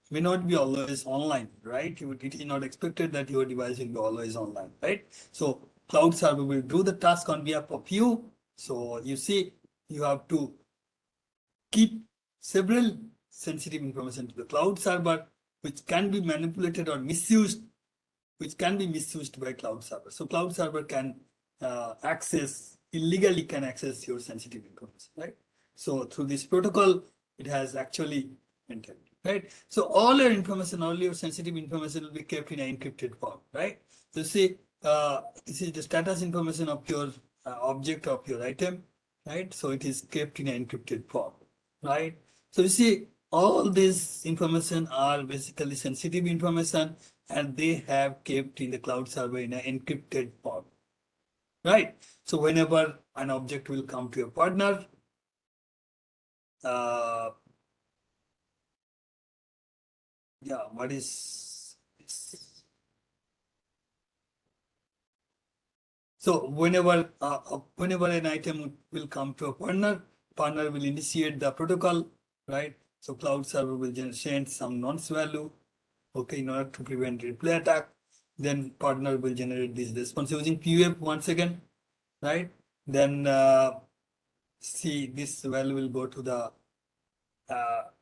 not be always online, right? It is not expected that your device will be always online, right? So cloud server will do the task on behalf of you. So you see, you have to keep several sensitive information to the cloud server, which can be manipulated or misused, by cloud server. So cloud server can illegally access your sensitive information, right? So through this protocol, it has actually entered, right? So all your sensitive information will be kept in an encrypted form, right? So see, this is the status information of your object, of your item, right? So it is kept in an encrypted form, right? So you see, all this information are basically sensitive information, and they have kept in the cloud server in an encrypted form, right? So whenever an object will come to your partner, what is this? So whenever an item will come to a partner will initiate the protocol, right? So cloud server will send some nonce value, okay, in order to prevent replay attack. Then partner will generate this response using PUF once again, right? Then see, this value will go to the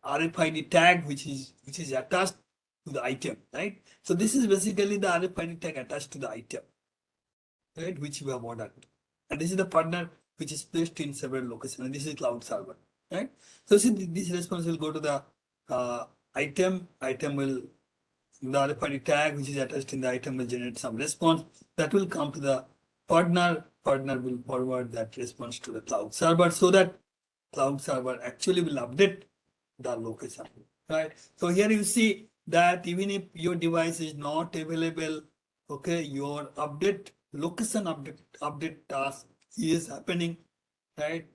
RFID tag, which is attached to the item, right? So this is basically the RFID tag attached to the item, right, which we have ordered. And this is the partner which is placed in several locations. And this is cloud server, right? So see, this response will go to the item. The RFID tag which is attached in the item will generate some response that will come to the partner partner will forward that response to the cloud server so that cloud server actually will update the location, right? So here you see that even if your device is not available, okay, your location update task is happening, right?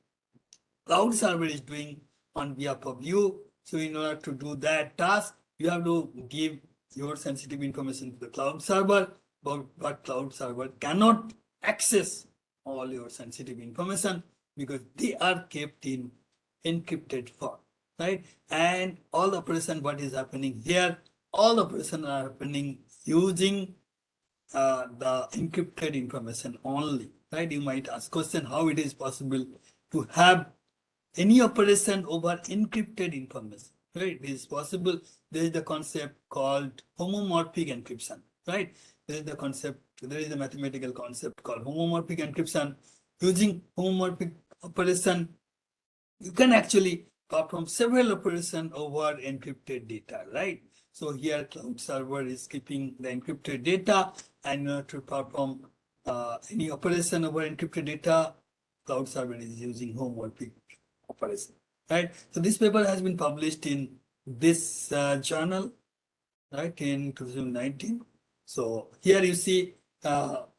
Cloud server is doing on behalf of you. So in order to do that task, you have to give your sensitive information to the cloud server, but cloud server cannot access all your sensitive information because they are kept in encrypted form, right? And all operation what is happening here, all operations are happening using the encrypted information only, right? You might ask question how it is possible to have any operation over encrypted information, right? It is possible. There is the concept called homomorphic encryption, right? There is the concept, there is a mathematical concept called homomorphic encryption. Using homomorphic operation, you can actually perform several operations over encrypted data, right? So here cloud server is keeping the encrypted data, and in order to perform any operation over encrypted data, cloud server is using homomorphic operation, right? So this paper has been published in this journal, right, in 2019. So here you see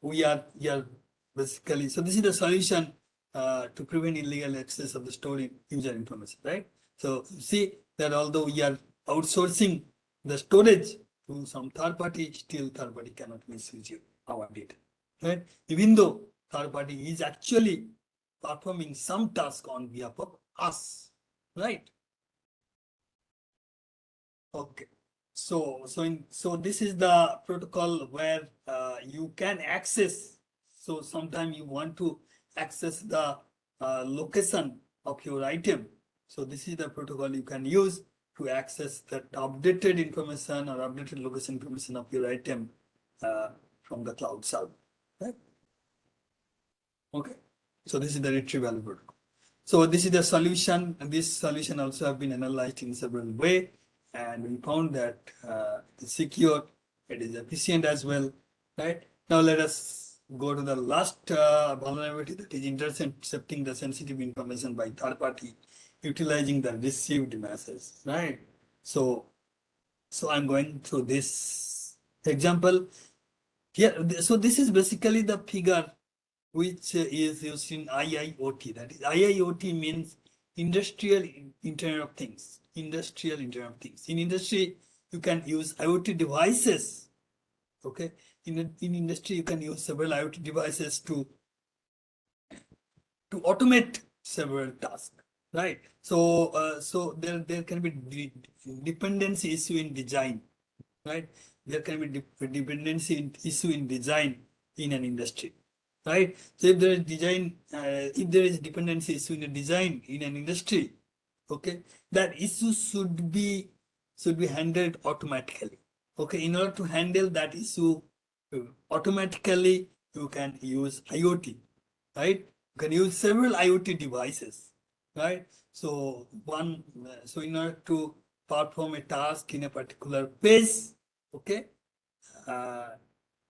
we are here basically. So this is the solution to prevent illegal access of the stored user information, right? So you see that although we are outsourcing the storage to some third party, still third party cannot misuse our data, right? Even though third party is actually performing some task on behalf of us, right? Okay. So this is the protocol where you can access. So sometime you want to access the location of your item. So this is the protocol you can use to access that updated information or updated location information of your item from the cloud server, right? Okay. So this is the retrieval protocol. So this is the solution, and this solution also have been analyzed in several ways, and we found that it's secure, it is efficient as well, right? Now let us go to the last vulnerability, that is intercepting the sensitive information by third party utilizing the received message, right? So I'm going through this example here. So this is basically the figure which is used in IIoT. That is, IIoT means Industrial Internet of Things. Industrial Internet of Things. In industry, you can use IoT devices. Okay, in industry, you can use several IoT devices to automate several tasks. Right. So there can be dependency issue in design. Right. There can be dependency issue in design in an industry. Right. So if there is design, if there is dependency issue in a design in an industry, okay, that issue should be handled automatically. Okay, in order to handle that issue automatically, you can use IoT, right? You can use several IoT devices, right? So so in order to perform a task in a particular phase, okay,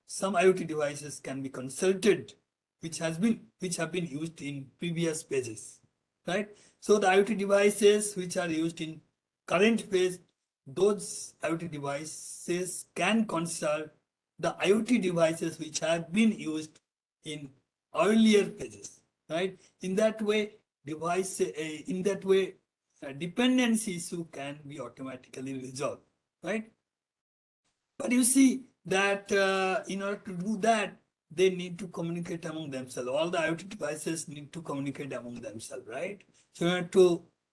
some IoT devices can be consulted, which have been used in previous pages, right? So the IoT devices which are used in current phase, those IoT devices can consult the IoT devices which have been used in earlier phases, right? In that way, dependency issue can be automatically resolved, right? But you see that in order to do that, they need to communicate among themselves. All the IoT devices need to communicate among themselves, right? So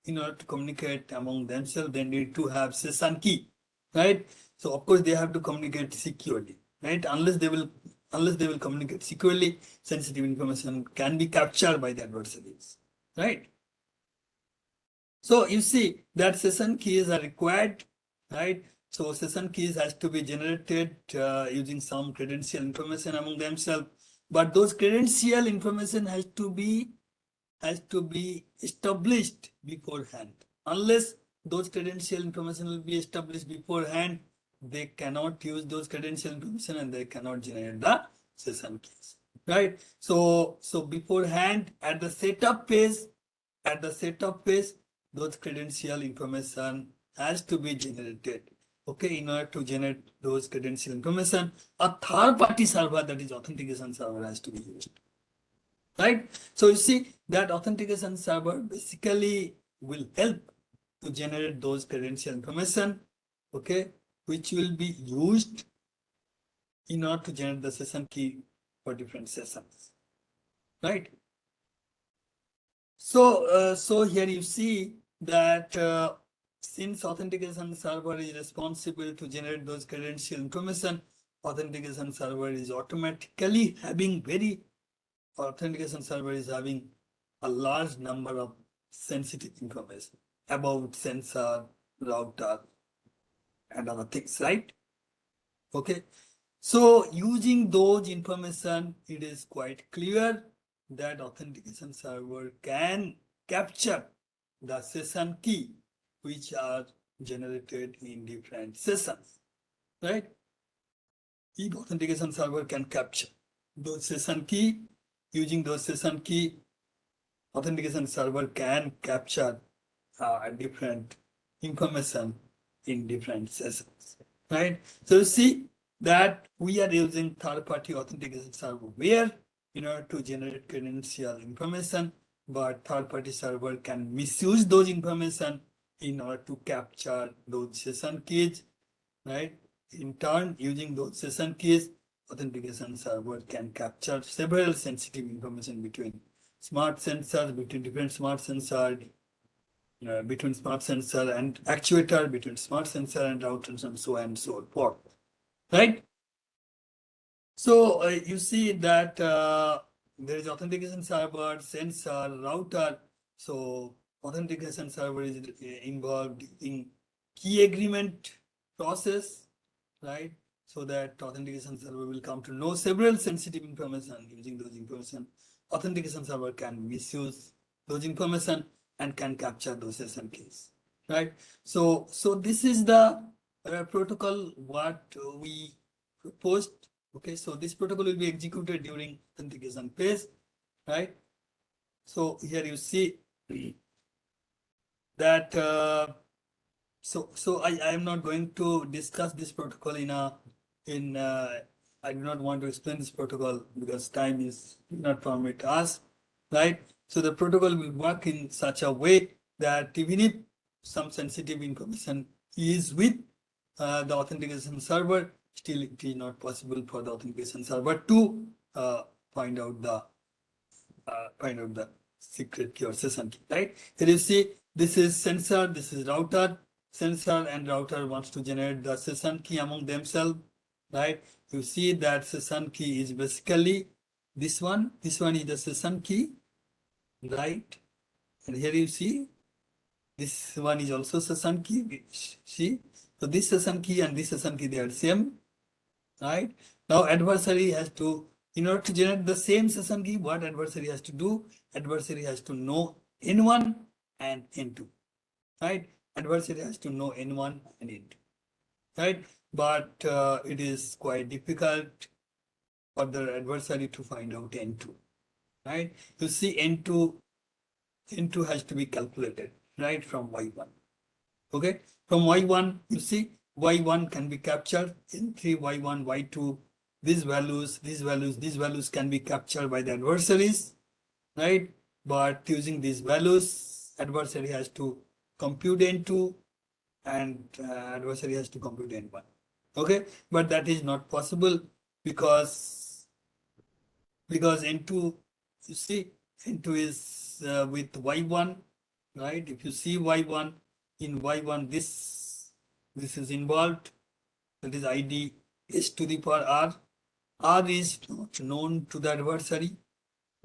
in order to communicate among themselves, they need to have session key, right? So of course they have to communicate securely, right? Unless they will communicate securely, sensitive information can be captured by the adversaries, right? So you see that session keys are required, right? So session keys has to be generated using some credential information among themselves, but those credential information has to be established beforehand. Unless those credential information will be established beforehand, they cannot use those credential information and they cannot generate the session keys, right? So beforehand at the setup phase, those credential information has to be generated. Okay, in order to generate those credential information, a third party server, that is authentication server, has to be used. Right? So you see that authentication server basically will help to generate those credential information, okay, which will be used in order to generate the session key for different sessions. Right? So here you see that since authentication server is responsible to generate those credential information, authentication server is automatically having a large number of sensitive information about sensor, router, and other things, right? Okay. So using those information, it is quite clear that authentication server can capture the session key which are generated in different sessions, right? If authentication server can capture those session key, using those session key, authentication server can capture different information in different sessions, right? So you see that we are using third-party authentication server where in order to generate credential information, but third-party server can misuse those information in order to capture those session keys, right? In turn, using those session keys, authentication server can capture several sensitive information between smart sensors, between different smart sensors, between smart sensor and actuator, between smart sensor and routers, and so on and so forth, right? So you see that there is authentication server, sensor, router. So authentication server is involved in key agreement process, right? So that authentication server will come to know several sensitive information. Using those information, authentication server can misuse those information and can capture those session keys, right? So this is the protocol what we proposed. Okay, so this protocol will be executed during authentication phase, right? So here you see that so I am not going to discuss this protocol I do not want to explain this protocol because time is not permit us, right? So the protocol will work in such a way that even if some sensitive information is with the authentication server, still it is not possible for the authentication server to find out the secret key or session key, right? Here you see this is sensor, this is router. Sensor and router wants to generate the session key among themselves, right? You see that session key is basically this one. This one is the session key, right? And here you see this one is also session key. See, so this session key and this session key, they are same, right? Now adversary has to, in order to generate the same session key, what adversary has to do? Adversary has to know N1 and N2, right? Adversary has to know N1 and N2, right? But it is quite difficult for the adversary to find out N2, right? You see N2 has to be calculated, right, from Y1. Okay, from Y1, you see Y1 can be captured in 3, Y1, Y2. These values can be captured by the adversaries, right? But using these values, adversary has to compute N2 and adversary has to compute N1. Okay, but that is not possible because N2, you see, N2 is with Y1, right? If you see Y1, in Y1, this is involved, that is ID S to the power R. R is not known to the adversary,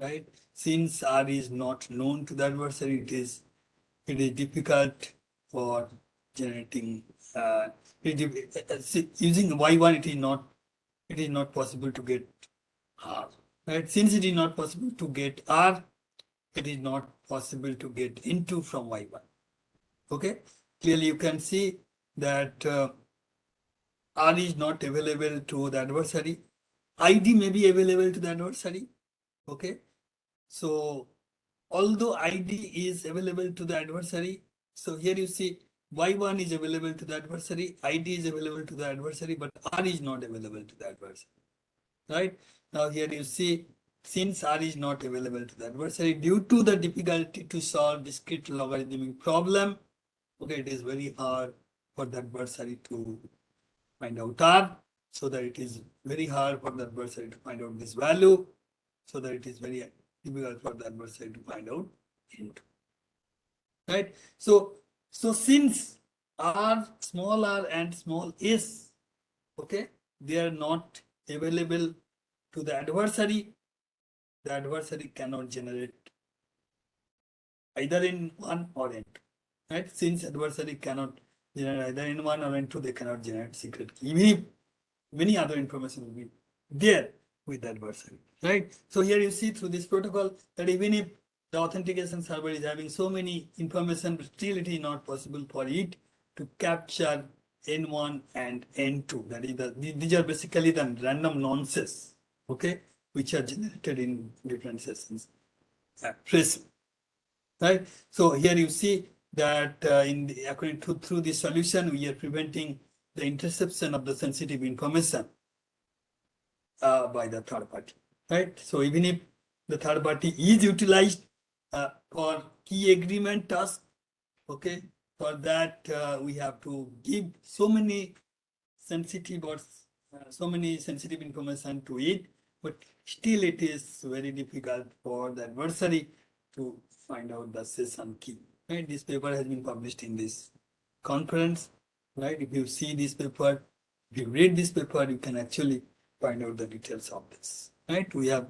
right? Since R is not known to the adversary, it is difficult for generating using Y1, it is not possible to get R, right? Since it is not possible to get R, it is not possible to get N2 from Y1. Okay, clearly you can see that R is not available to the adversary. ID may be available to the adversary. Okay. So although ID is available to the adversary, so here you see Y1 is available to the adversary, ID is available to the adversary, but R is not available to the adversary. Right? Now here you see, since R is not available to the adversary due to the difficulty to solve discrete logarithmic problem, okay, it is very hard for the adversary to find out R, so that it is very hard for the adversary to find out this value, so that it is very difficult for the adversary to find out int. Right? So since R, small r and small s, okay, they are not available to the adversary cannot generate either in 1 or in 2. Right? Since adversary cannot generate either in 1 or in 2, they cannot generate secret key. Even if many other information will be there with the adversary. Right? So here you see through this protocol that even if the authentication server is having so many information, but still it is not possible for it to capture N1 and N2. That is these are basically the random nonces, okay, which are generated in different sessions at present. Right? So here you see that according to through this solution, we are preventing the interception of the sensitive information by the third party. Right? So even if the third party is utilized for key agreement task, okay, for that we have to give so many sensitive or so many sensitive information to it, but still it is very difficult for the adversary to find out the session key. Right? This paper has been published in this conference. Right? If you see this paper, if you read this paper, you can actually find out the details of this. Right? We have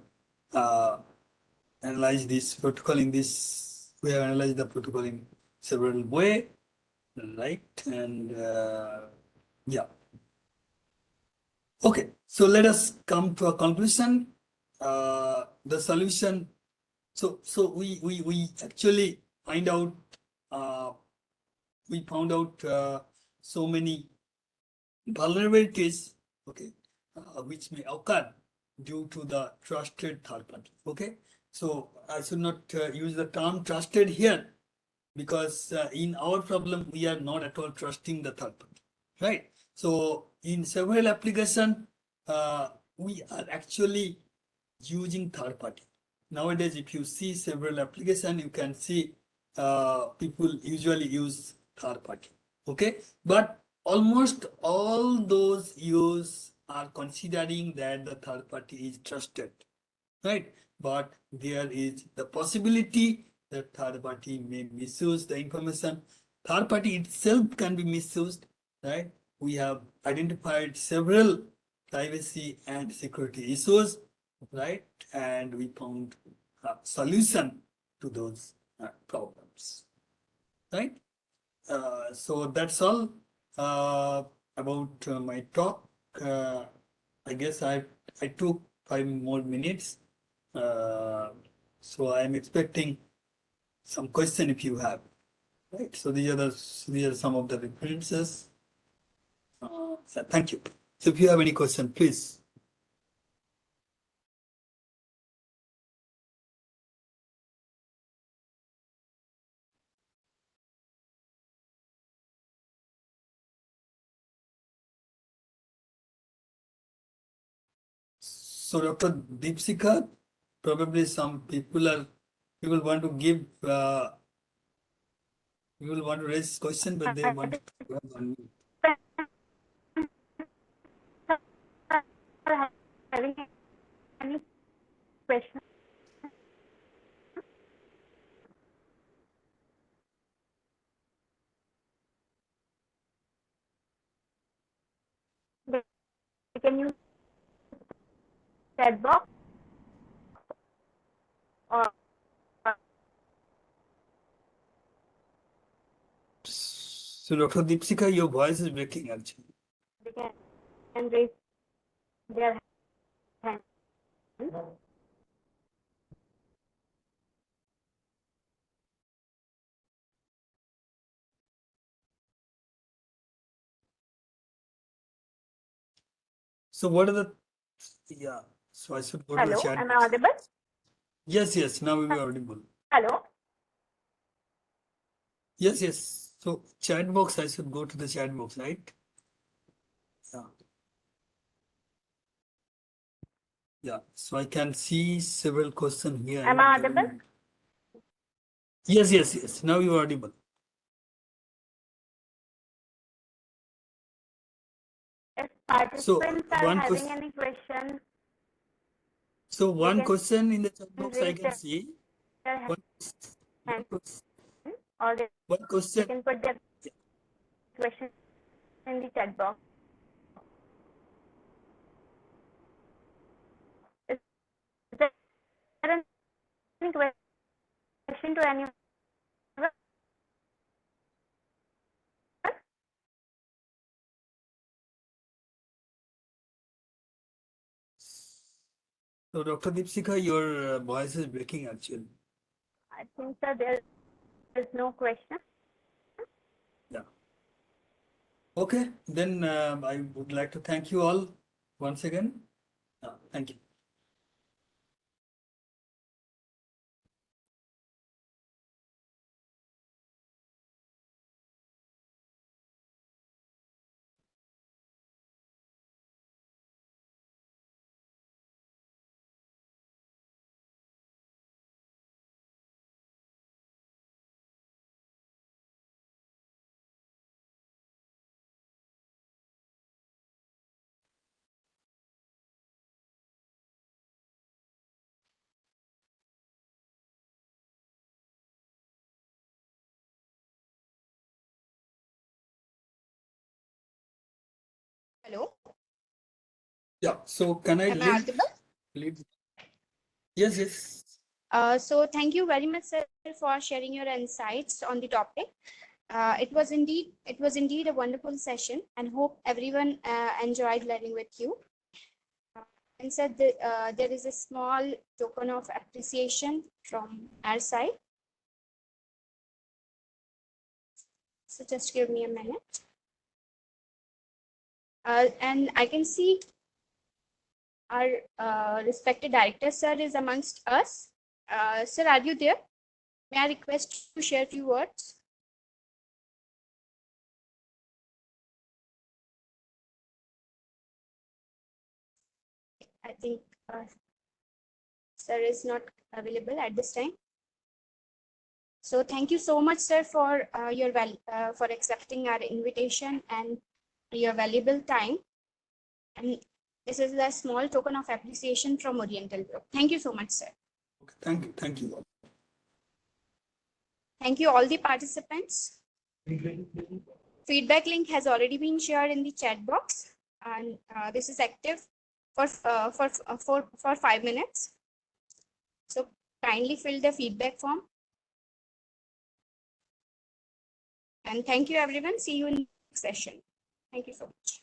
analyzed this protocol in this. We have analyzed the protocol in several ways. Right? And yeah. Okay, so let us come to a conclusion. The solution. So we actually find out. We found out so many vulnerabilities. Okay, which may occur due to the trusted third party. Okay, so I should not use the term trusted here, because in our problem we are not at all trusting the third party, right? So in several applications we are actually using third party. Nowadays, if you see several applications, you can see people usually use third party. Okay, but almost all those use are considering that the third party is trusted, right? But there is the possibility that third party may misuse the information. Third party itself can be misused, right? We have identified several privacy and security issues, right? And we found a solution to those problems, right? So that's all about my talk. I guess I took 5 more minutes. So I'm expecting some question if you have. Right. So these are some of the references. So thank you. So if you have any question, please. So Dr. Deepsika, probably some people want to give people want to raise question, but they want to have one. Having any question? They can use chat box or So Dr. Deepsika, your voice is breaking actually. they can raise their hand. So what are the Yeah. So I should go to the Hello, chat am I box. audible? Yes, yes. Now we are audible. Hello. Yes, yes. So chat box, I should go to the chat box, right? Yeah. Yeah. So I can see several questions here. Am I audible? Yes, yes, yes. Now you are audible. If So participants are one having question. any questions, So they one can question in the chat box I raise can their see. One, one, hand ques- or they one question. can put their question in the chat box. Is there any question to anyone? So Dr. Deepsika, your voice is breaking actually. I think that there is no question. Yeah. Okay. Then I would like to thank you all once again. Thank you. Hello, Yeah. So can I am I audible? lead? Yes, yes. So thank you very much, sir, for sharing your insights on the topic. It was indeed a wonderful session, and hope everyone enjoyed learning with you. And said that, there is a small token of appreciation from our side. So just give me a minute. And I can see our respected director, sir, is amongst us. Sir, are you there? May I request to share a few words? I think sir is not available at this time. So thank you so much, sir, for for accepting our invitation and your valuable time. And this is a small token of appreciation from Oriental Group. Thank you so much, sir. Okay, thank you. Thank you. Thank you all the participants. Feedback link has already been shared in the chat box, and this is active for 5 minutes. So kindly fill the feedback form. And thank you, everyone. See you in the next session. Thank you so much.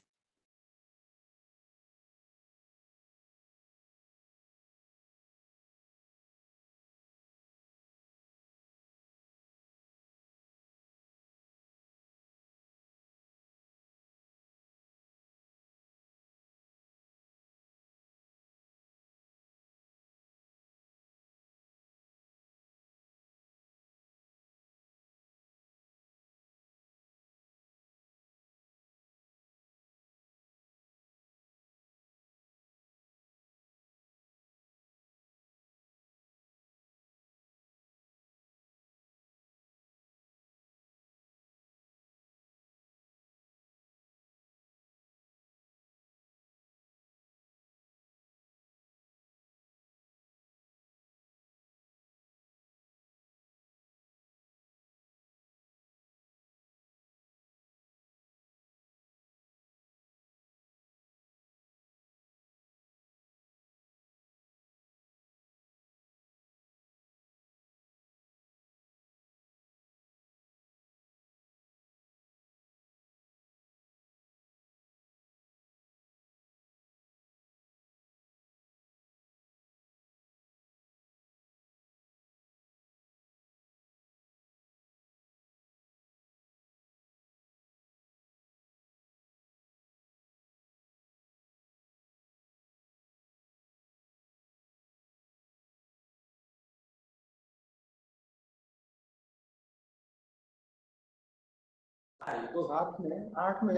तो 8 में 8 में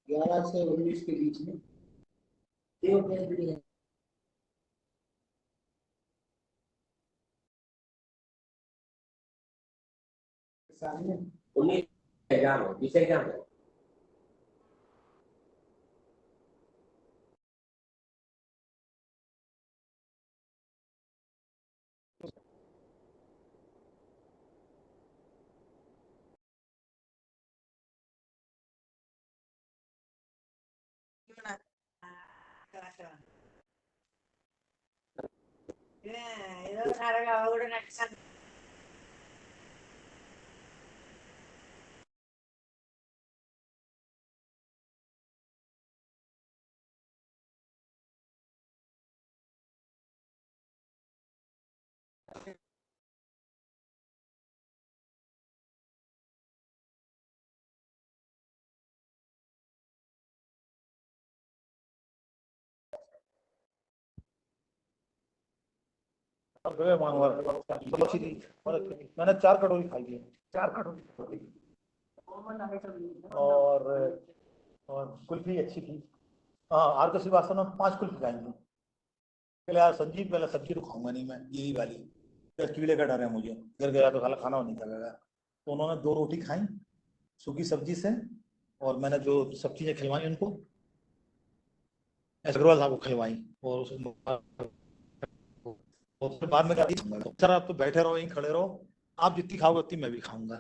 11 से 19 के बीच में सामने 19 exam है, 20 exam है। मैंने 4 कटोरी खाई है, 4 कटोरी और कुल्फी अच्छी थी। हाँ, आर के श्रीवास्तव ने 5 कुल्फी खाई थी। पहले यार संजीव, पहले सब्जी तो खाऊंगा नहीं मैं, यही वाली कीड़े का डर है मुझे, घर गया तो खाना नहीं खाएगा। तो उन्होंने 2 रोटी खाई सूखी सब्जी से, और मैंने जो सब चीजें खिलवाई उनको, अग्रवाल साहब को खिलवाई, और फिर बाद में कहा सर आप तो बैठे रहो, यहीं खड़े रहो, आप जितनी खाओगे उतनी मैं भी खाऊंगा।